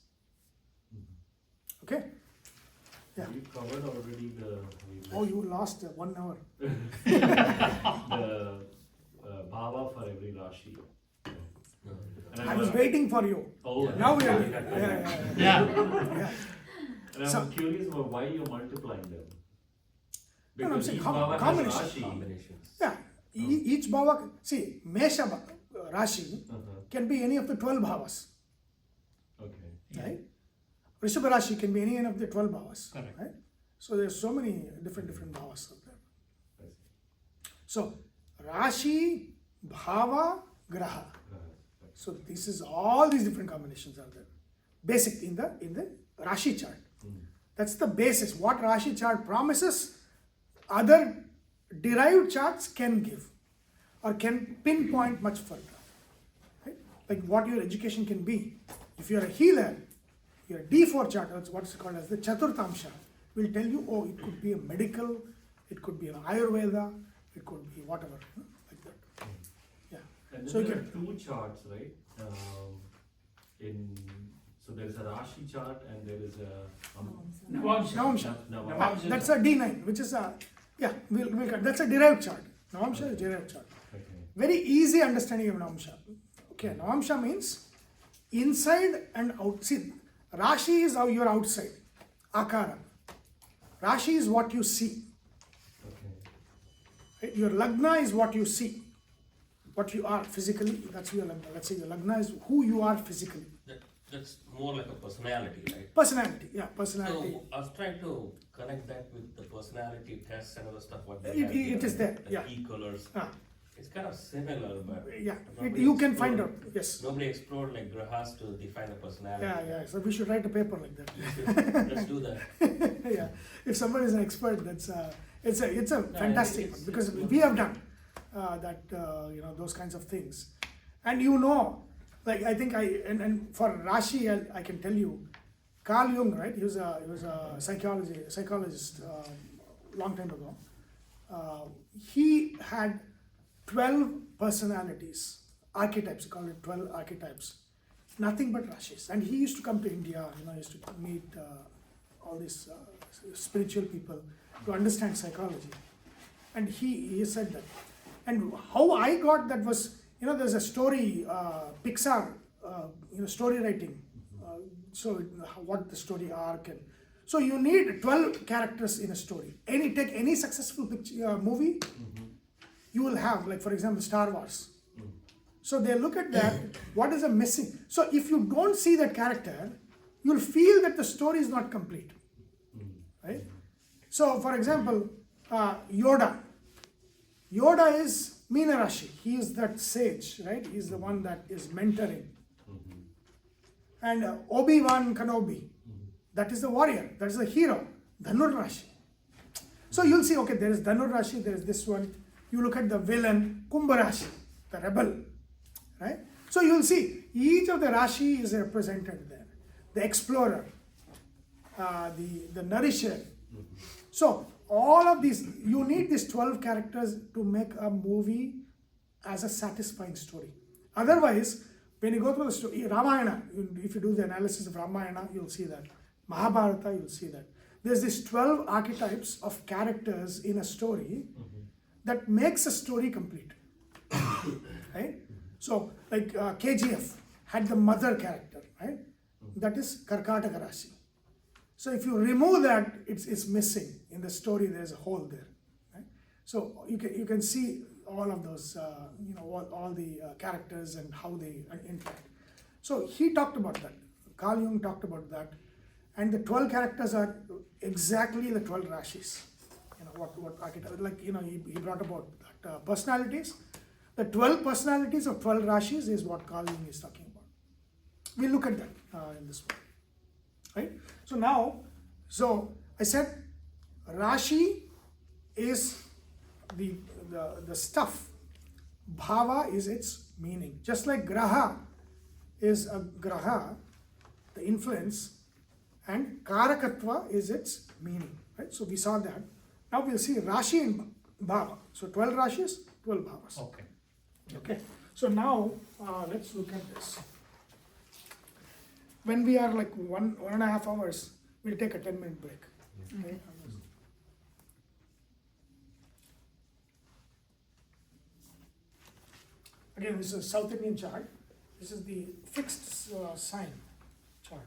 Okay. Yeah. You covered already Oh, you lost 1 hour. the bhava for every Rashi. And I was waiting for you. Oh, Now we are. yeah. Yeah. And So- I'm curious about why you're multiplying them. No, I'm Because saying each bhava has combination. Rashi. Combinations. Yeah. Each bhava. See, Mesha Rashi can be any of the 12 bhavas. Okay. Right? Rishabha Rashi can be any of the 12 bhavas. Correct. Right? So there's so many different bhavas out there. I see. So Rashi, Bhava, Graha. So this is all these different combinations are there. Basic in the Rashi chart. That's the basis. What Rashi chart promises, other derived charts can give or can pinpoint much further. Right? Like what your education can be. If you're a healer, your D4 chart, that's what's called as the Chaturtamsha, will tell you, oh, it could be a medical, it could be an Ayurveda, it could be whatever, like that. Yeah. And So then you there can, are two charts, right? So there is a Rashi chart and there is a Navamsha. Navamsha. That's a D9, which is a, yeah, we'll cut. That's a derived chart. Navamsha is derived chart. Okay. Very easy understanding of Navamsha. Okay, Navamsha means inside and out. See, Rashi is how you're outside. Akara. Rashi is what you see. Okay. Right? Your Lagna is what you see. What you are physically, that's your Lagna. Let's say your Lagna is who you are physically. That's more like a personality, right? Personality, yeah, personality. So I was trying to connect that with the personality tests and other stuff. What they It- have it here, is there, like yeah. E-colors. Ah, It's kind of similar, but yeah, nobody you can find out, explored- yes. Nobody explored like grahas to define a personality. Yeah, so we should write a paper like that. Let's do that. Yeah, if somebody is an expert, that's it's a fantastic it's- one because it's we have done that those kinds of things, and like I think and for Rashi I can tell you, Carl Jung, right? He was a psychologist long time ago. He had 12 personalities, archetypes. He called it 12 archetypes. Nothing but Rashis, and he used to come to India. He used to meet all these spiritual people to understand psychology, and he said that. And how I got that was, there's a story, Pixar, story writing. So what the story arc and so you need 12 characters in a story. Take any successful movie, you will have, like for example, Star Wars. So they look at that, what is missing? So if you don't see that character, you'll feel that the story is not complete, right? So for example, Yoda is Meena Rashi, he is that sage, right? He is the one that is mentoring. And Obi-Wan Kenobi, that is the warrior, that is the hero, Dhanur Rashi. So you'll see, okay, there is Dhanur Rashi, there is this one. You look at the villain, Kumbha Rashi, the rebel, right? So you'll see, each of the Rashi is represented there. The explorer, the nourisher. So all of these, you need these 12 characters to make a movie as a satisfying story. Otherwise, when you go through the story, Ramayana, if you do the analysis of Ramayana, you'll see that. Mahabharata, you'll see that. There's these 12 archetypes of characters in a story that makes a story complete. Right? So, like KGF had the mother character, right? That is Karkataka Rashi. So if you remove that, it's missing in the story. There's a hole there, right? So you can see all of those, all the characters and how they interact. So he talked about that. Carl Jung talked about that, and the 12 characters are exactly the 12 Rashis. What archetype? Like he brought about that, personalities. The 12 personalities of 12 Rashis is what Carl Jung is talking about. We'll look at that in this one. Right? So now, I said Rashi is the stuff. Bhava is its meaning. Just like Graha is a Graha, the influence, and Karakatva is its meaning. Right? So we saw that. Now we'll see Rashi and Bhava. So 12 Rashis, 12 Bhavas. Okay. Okay. So now let's look at this. When we are like 1.5 hours, we'll take a 10-minute break. Okay. Again, this is a South Indian chart. This is the fixed sign chart.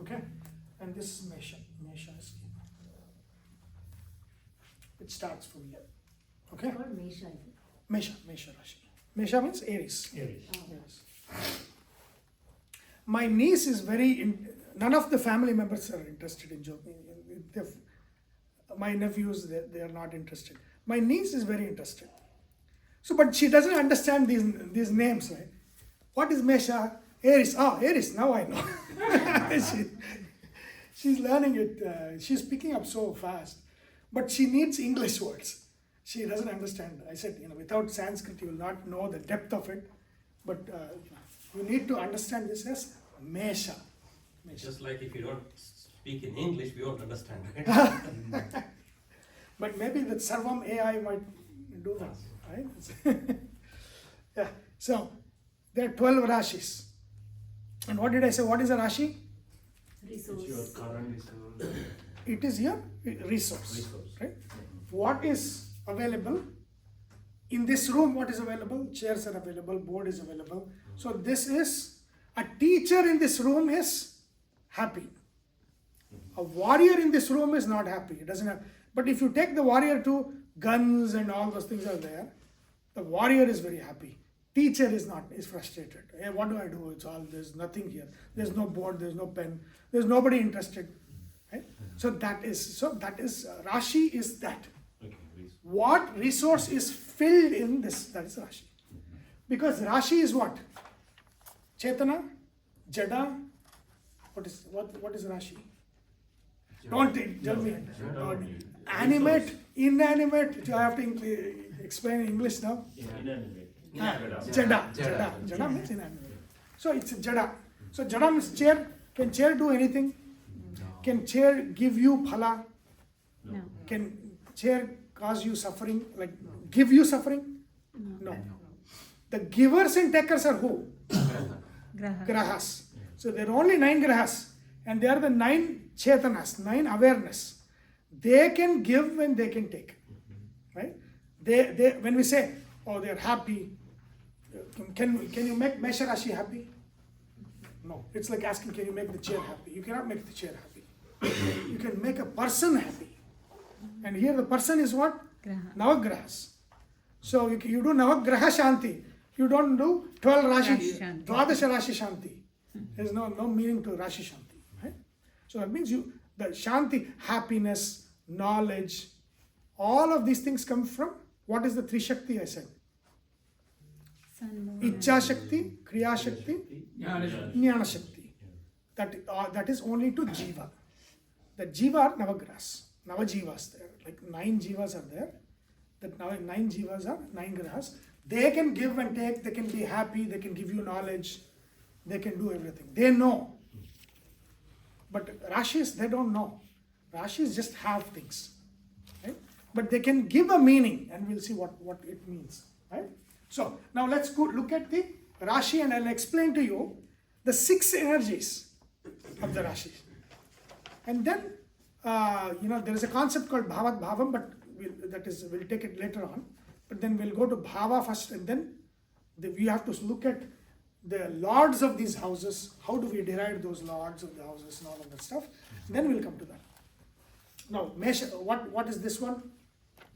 Okay, and this is Mesha. Mesha is it starts from here. Okay. It's called Mesha, is it? Mesha Rashi. Mesha means Aries. Aries. Yes. My niece is none of the family members are interested in joking. My nephews, they are not interested. My niece is very interested. So, but she doesn't understand these names, right? What is Mesha? Aries. Oh, Aries. Now I know. She's learning it. She's picking up so fast. But she needs English words. She doesn't understand. I said, without Sanskrit, you will not know the depth of it. But you need to understand this as Mesha. Just like if you don't speak in English, we won't understand, right? But maybe that Sarvam AI might do that, right? Yeah. So there are 12 Rashis. And what did I say? What is a Rashi? Resource. It's your current resource. It is your resource. Right? What is available? In this room, what is available? Chairs are available, board is available. So this is, a teacher in this room is happy. A warrior in this room is not happy. It doesn't have, but if you take the warrior to guns and all those things are there, the warrior is very happy. Teacher is frustrated. Hey, what do I do? There's nothing here. There's no board, there's no pen, there's nobody interested. Right? So that is Rashi is that. Okay, resource. What resource is filled in this? That is Rashi. Because Rashi is what? Chetana, Jada. What is Rashi? Don't tell me. Animate, inanimate. Do I have to explain in English now? Inanimate. Jada means inanimate. So it's Jada. So Jada means chair. Can chair do anything? No. Can chair give you phala? No. Can chair cause you suffering? Like give you suffering? No. The givers and takers are who? Graha. Grahas. So there are only 9 grahas, and they are the 9 chetanas, 9 awareness. They can give and they can take. Right? They when we say, oh, they are happy, can you make Mesha Rashi happy? No. It's like asking, can you make the chair happy? You cannot make the chair happy. You can make a person happy. And here the person is what? Graha. Navagrahas. So you do Navagraha Shanti. You don't do 12 Rashi, Rashi Shanti. Dwadasha Rashi Shanti. There's no meaning to Rashi Shanti. Right? So that means the Shanti, happiness, knowledge, all of these things come from, what is the Three Shakti I said? Sun, Ichcha Shakti, Kriya Shakti, Jnana Shakti. That is only to Jiva. The Jiva are Navagrahas. Navajivas there. Like 9 Jivas are there. That 9 Jivas are 9 Grahas. They can give and take, they can be happy, they can give you knowledge, they can do everything. They know. But Rashis, they don't know. Rashis just have things. Right? But they can give a meaning, and we'll see what it means. Right? So now let's go look at the Rashi, and I'll explain to you the 6 energies of the Rashis. And then, there is a concept called Bhavat Bhavam, but we'll take it later on. But then we'll go to Bhava first, and then we have to look at the lords of these houses. How do we derive those lords of the houses and all of that stuff? Then we'll come to that. Now, Mesha, what is this one?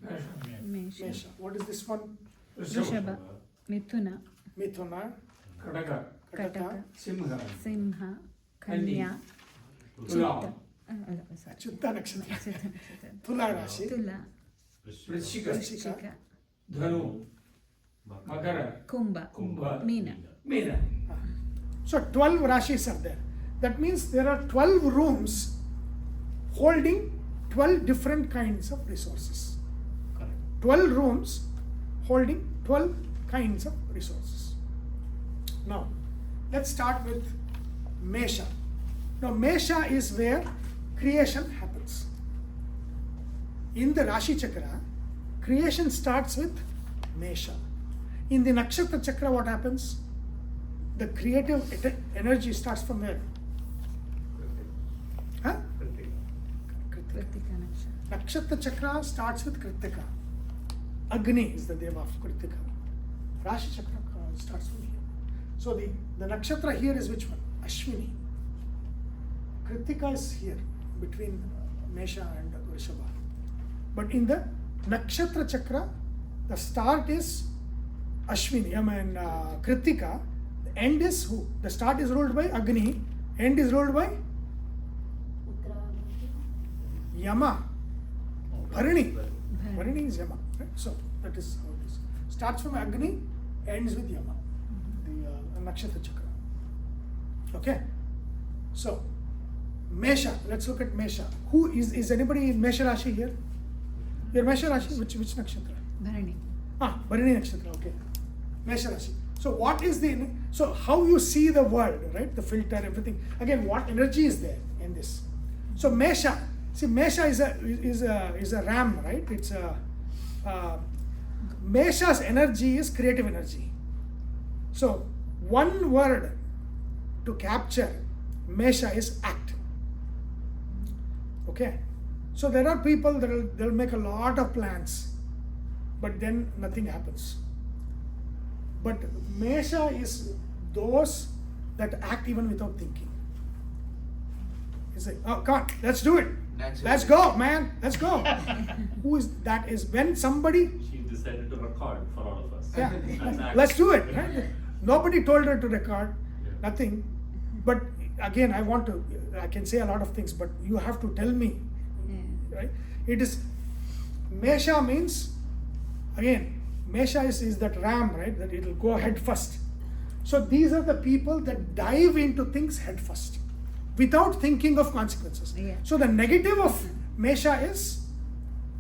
Mesha, Mesha. What is this one? Vrishabha, Mithuna, Mithuna, Kataka, Kataka, Simha, Simha, Kanya, Tula, sorry. Chitta Nakshatra, Chitta Nakshatra, Tula Rashi, Tula, Vrishika, Vrishika, Dhanu, Makara, Kumbha, Kumbha, Meena. Meena. So 12 Rashis are there. That means there are 12 rooms holding 12 different kinds of resources. Correct. 12 rooms holding 12 kinds of resources. Now, let's start with Mesha. Now, Mesha is where creation happens. In the Rashi Chakra, creation starts with Mesha. In the Nakshatra Chakra, what happens? The creative energy starts from where? Huh? Kritika Nakshatra. Nakshatra Chakra starts with Kritika. Agni is the deva of Kritika. Rashi Chakra starts from here. So the nakshatra here is which one? Ashwini. Kritika is here between Mesha and Vrishabha. But in the Nakshatra Chakra, the start is Ashwini, Kritika. The end is who? The start is ruled by Agni, end is ruled by Yama. Bharani. Bharani is Yama. Right? So that is how it is. Starts from Agni, ends with Yama, the Nakshatra Chakra. Okay? So, Mesha, let's look at Mesha. Who is anybody in Mesha Rashi here? Your Mesha Rashi, which nakshatra? Bharani. Bharani Nakshatra, okay. Mesha Rashi. So so how you see the world, right? The filter, everything. Again, what energy is there in this? So Mesha, see Mesha is a ram, right? It's Mesha's energy is creative energy. So one word to capture Mesha is act. Okay? So there are people that they'll make a lot of plans, but then nothing happens. But Mesha is those that act even without thinking. It's like, oh, come on, let's do it. Naturally. Let's go, man. Let's go. Who is that? Is when somebody, She decided to record for all of us. yeah, That's act. let's do it. Right? Nobody told her to record, Yeah. nothing. But again, I can say a lot of things, but you have to tell me, Yeah. right? It is, Mesha means, again, Mesha is that ram, right? That it will go head first. So these are the people that dive into things head first, without thinking of consequences. Yeah. So the negative of Mesha is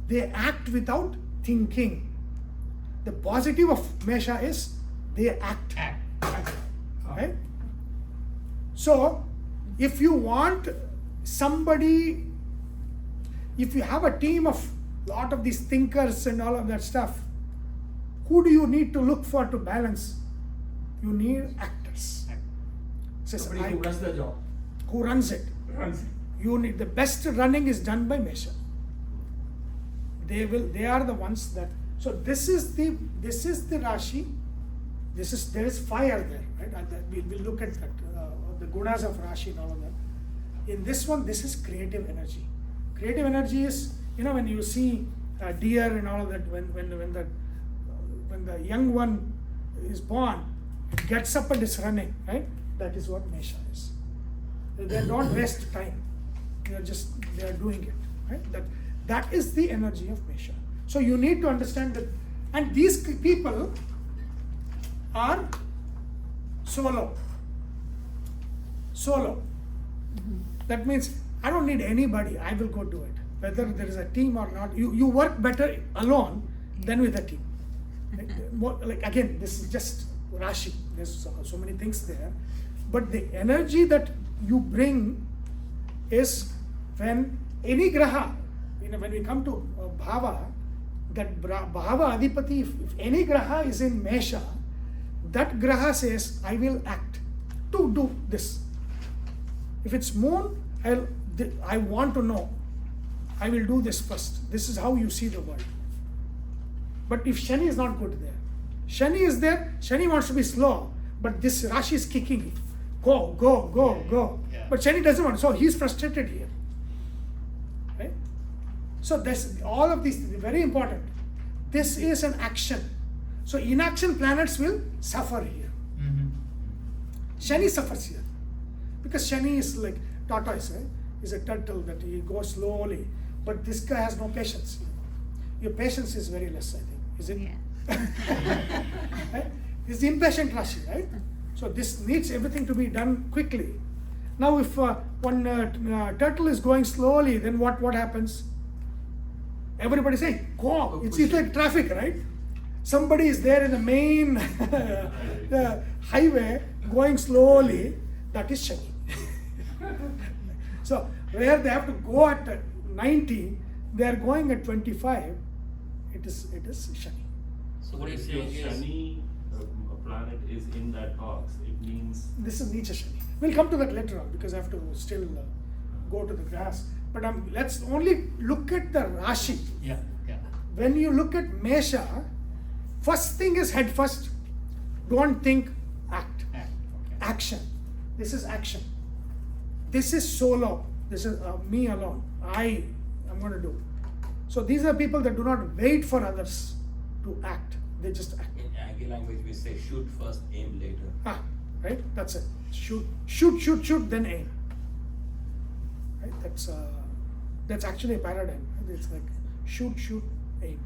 they act without thinking. The positive of Mesha is they act. Right? So if you want somebody, if you have a team of lot of these thinkers and all of that stuff, who do you need to look for to balance? You need actors. Says, Somebody who does the job. who runs it. Runs. You need the best running is done by Mesha. They are the ones that. So this is the Rashi. There is fire there, right? And we'll look at that, the gunas of Rashi and all of that. In this one, this is creative energy. Creative energy is, when you see deer and all of that, when the young one is born, it gets up and is running, right? That is what Mesha is. They don't waste time. They are doing it, right? That is the energy of Mesha. So you need to understand that, and these people are solo. That means I don't need anybody. I will go do it. Whether there is a team or not, you work better alone than with a team. Like again, this is just Rashi. There's so many things there, but the energy that you bring is when any graha, when we come to bhava, that bhava adipati, if any graha is in Mesha, that graha says, I will act to do this. If it's moon, I want to know. I will do this first. This is how you see the world. But if Shani is not good there, Shani is there, Shani wants to be slow, but this Rashi is kicking it. Go. Yeah. But Shani doesn't want, so he's frustrated here. Right? So all of these things are very important. This is an action. So inaction planets will suffer here. Shani suffers here. Because Shani is like tortoise, right? Is a turtle that he goes slowly. But this guy has no patience. Your patience is very less, I think. Is it? Yeah. Right? It's the impatient Rashi, right? So this needs everything to be done quickly. Now if one turtle is going slowly, then what happens? Everybody say, go. It's like traffic, right? Somebody is there in the main highway going slowly, that is Shani. So where they have to go at 90, they are going at 25, it is Shani. So what If you're your saying is, Shani planet is in that box, it means This is Nietzsche Shani. We'll come to that later on because I have to still go to the grass. But let's only look at the Rashi. Yeah. When you look at Mesha, first thing is head first. Don't think, act. Okay. Action. This is action. This is solo. This is me alone. I'm going to do. So these are people that do not wait for others to act. They just act. in Aggie language, we say shoot first, aim later. Right? That's it. Shoot, then aim. Right? That's actually a paradigm. It's like shoot, aim.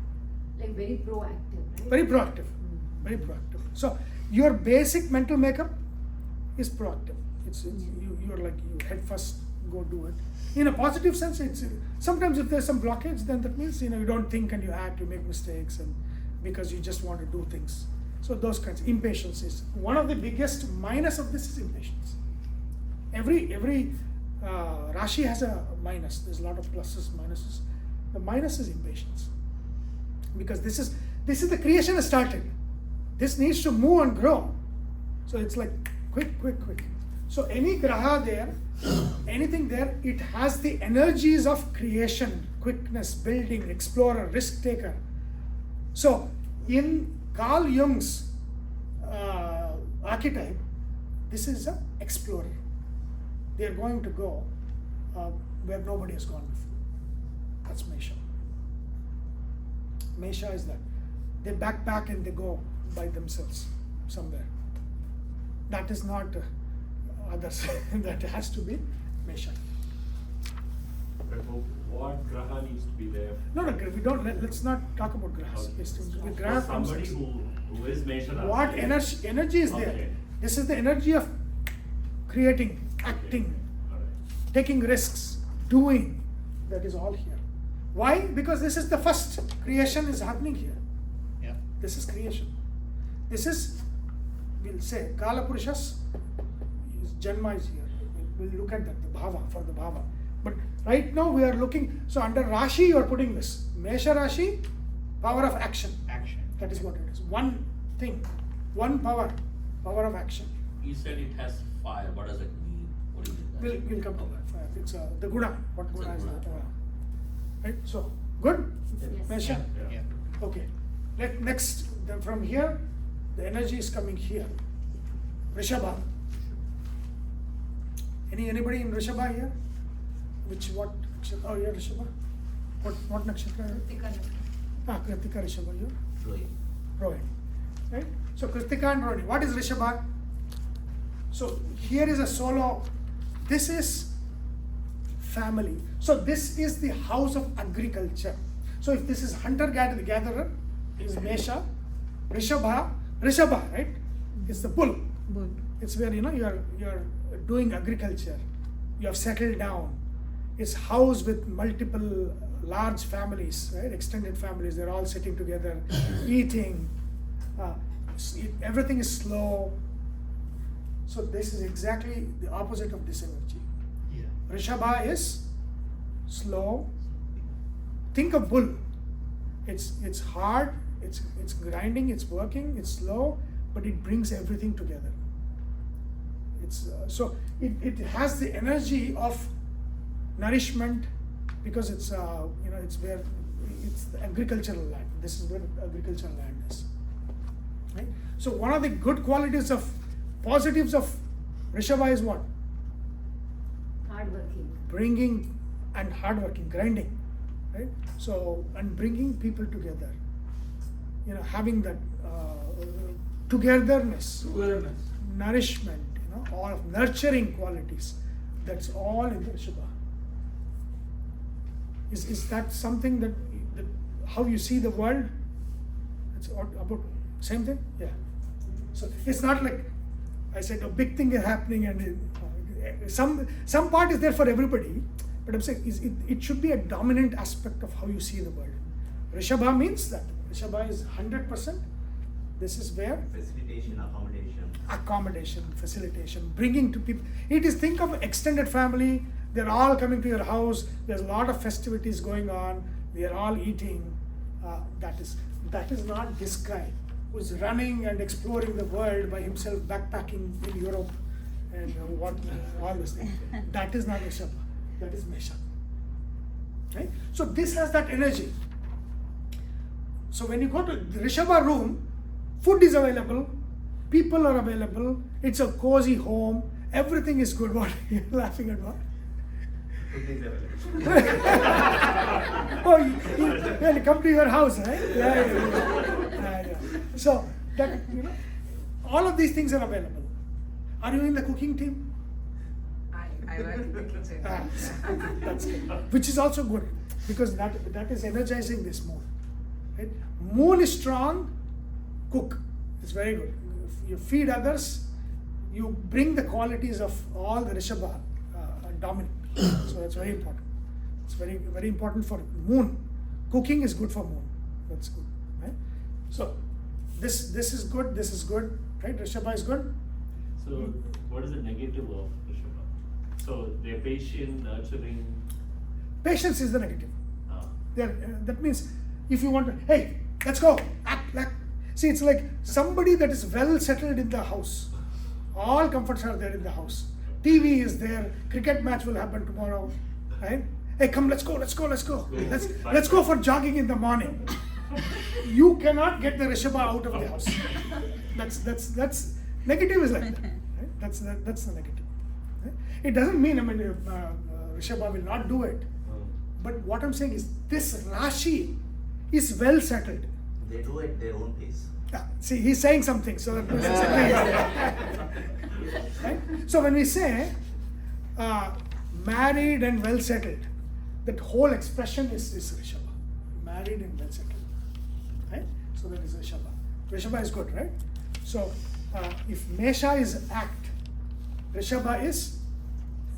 Like very proactive, right? Very proactive. Very proactive. So your basic mental makeup is proactive. You're like you head first, go do it. In a positive sense, it's sometimes if there's some blockage, then that means you don't think and you act, you make mistakes, and because you just want to do things. So those kinds. Impatience is one of the biggest minus of this is impatience. Every Rashi has a minus. There's a lot of pluses, minuses. The minus is impatience, because this is the creation has started. This needs to move and grow. So it's like quick. So any graha there, anything there, it has the energies of creation, quickness, building, explorer, risk taker. So in Carl Jung's archetype, this is an explorer. They are going to go where nobody has gone before. That's Mesha. Mesha is that. They backpack and they go by themselves somewhere. That is not others. That has to be Mesha. what graha needs to be there? No, we don't. Let's not talk about grahas. For Graha comes somebody next. who is Mesha What Rashi. energy is there? Okay. This is the energy of creating, acting, Alright. taking risks, doing. That is all here. Why? Because this is the first creation is happening here. Yeah. This is creation. This is, we'll say, Kala Purushas, his Janma is here. We'll look at that, the Bhava, for the Bhava. But right now we are looking, so under Rashi you are putting this. Mesha Rashi, power of action. Action. That is what it is. One thing, one power of action. You said it has fire. What does it mean? What is it? We'll come to that. It's the guna. What It's a guna is guna. that? Right? So, good? Yes. Mesha? Yeah. Okay. Next, then from here, the energy is coming here. Rishabha. Anybody in Rishabha here? What? Oh, yeah, Rishabha. What nakshatra? Kritika nakshatra. Kritika Rishabha here. Right. Rohit. right? So Kritika and Roni. What is Rishabha? So here is a solo. This is family. So this is the house of agriculture. So if this is hunter-gatherer, is Mesha. Rishabha, right? It's the bull. Bull. It's where you're doing agriculture. You have settled down. It's housed with multiple large families, right? Extended families. They're all sitting together, eating. Everything is slow. So this is exactly the opposite of this energy. Yeah. Rishabha is slow. Think of bull. It's hard. It's grinding. It's working. It's slow, but it brings everything together. It's so it has the energy of nourishment because it's it's where it's the agricultural land. This is where agricultural land is. Right? So one of the good qualities of positives of Rishabha is what? Hardworking. Bringing and hardworking, grinding, right? So and bringing people together. Having that togetherness, Awareness. nourishment, all of nurturing qualities. That's all in the Rishabha. Is that something that how you see the world? It's about same thing, yeah. So it's not like I said a big thing is happening and some part is there for everybody, but I'm saying it should be a dominant aspect of how you see the world. Rishabha means that. Rishabha is 100%. This is where Facilitation, accommodation, facilitation, bringing to people. It is, think of extended family. They're all coming to your house. There's a lot of festivities going on. We are all eating. That is not this guy who's running and exploring the world by himself, backpacking in Europe and all this thing. That is not Rishabha. That is Mesha. Right? So this has that energy. So when you go to the Rishabha room, food is available, people are available, it's a cozy home, everything is good. What are you laughing at? What? Oh, you come to your house, right? Yeah. So that all of these things are available. Are you in the cooking team? I work in the kitchen. That's good. Which is also good because that is energizing this moon. Right? Moon is strong, cook. It's very good. If you feed others, you bring the qualities of all the Rishabha dominant. So that's very important. It's very, very important for moon. Cooking is good for moon. That's good. Right? So this is good, this is good. Right? Rishabha is good. So what is the negative of Rishabha? So they're patient, nurturing. Patience is the negative. Ah. That means if you want to, hey, let's go, act. See, it's like somebody that is well settled in the house. All comforts are there in the house. TV is there. Cricket match will happen tomorrow, right? Hey, come, let's go. Let's go for jogging in the morning. You cannot get the Rishabha out of the house. That's negative is like that. Right? That's the negative. Right? It doesn't mean Rishabha will not do it. But what I'm saying is this Rashi is well settled. They do it their own pace. See, he's saying something, so that means right? So when we say married and well settled, that whole expression is Rishabha. Married and well settled. Right? So that is Rishabha. Rishabha is good, right? So if Mesha is act, Rishabha is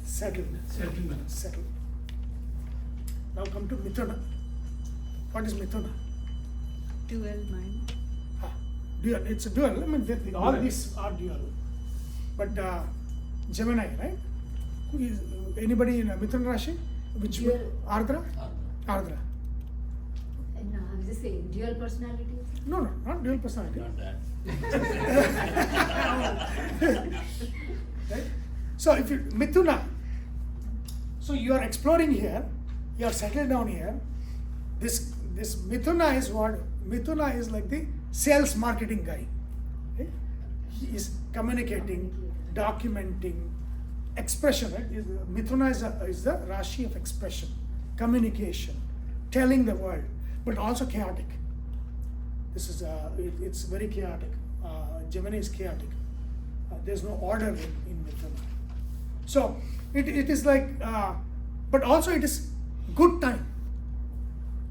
settled. Settled. Now come to Mithuna. What is Mithuna? Dual mind. Dual. It's a dual. I mean, all these are dual. But Gemini, right? Who is anybody in Mithuna Rashi? Which Dual. Ardra? Ardra. And I was just saying, dual personalities. No, not dual personality. Not that. Right? So if you Mithuna, so you are exploring here, you are settled down here. This Mithuna is what? Mithuna is like the sales marketing guy. Right? He is communicating, documenting, expression. Right? Mithuna is the Rashi of expression, communication, telling the world, but also chaotic. This is it's very chaotic. Gemini is chaotic. There's no order in Mithuna. So it is like, but also it is good time,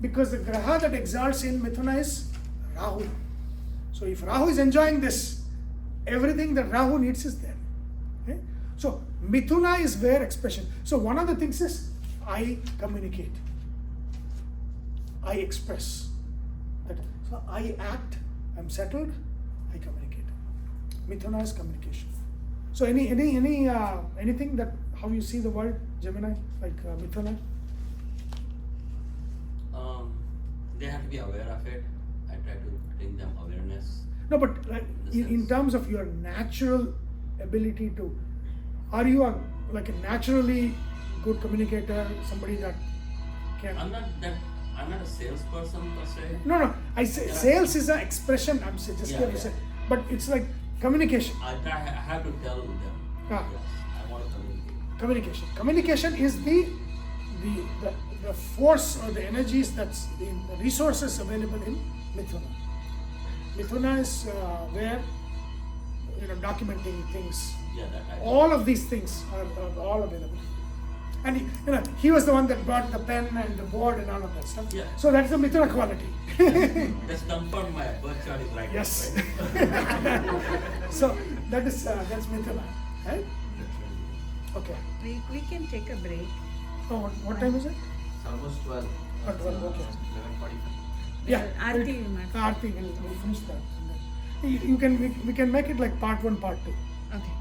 because the graha that exalts in Mithuna is Rahu. So if Rahu is enjoying this, everything that Rahu needs is there. Okay? So Mithuna is where expression. So one of the things is I communicate, I express. So I act, I'm settled, I communicate. Mithuna is communication. So anything that how you see the word Gemini, like Mithuna? They have to be aware of it. I try to bring them awareness. No, but like in terms of your natural ability to, are you like a naturally good communicator, somebody that can? I'm not a salesperson per se. No. I say sales is an expression. I'm just Yeah, here to yeah. say, but it's like communication. I have to tell them. Ah. Yes, I want to communicate. Communication. Communication is the force or the energies that's the resources available in Mithuna. Mithuna is where documenting things. Yeah, that I All of these things are all available. And he was the one that brought the pen and the board and all of that stuff. Yeah. So that's the Mithuna quality. Just confirm my birth chart is right. Yes. Right? So that's Mithuna, right? Okay. We can take a break. Oh, what time is it? It's almost 12. Oh, 12, okay. 11:45. Yeah. Aarti, you might- Aarti, we'll finish that. We can make it like part 1, part 2. Okay.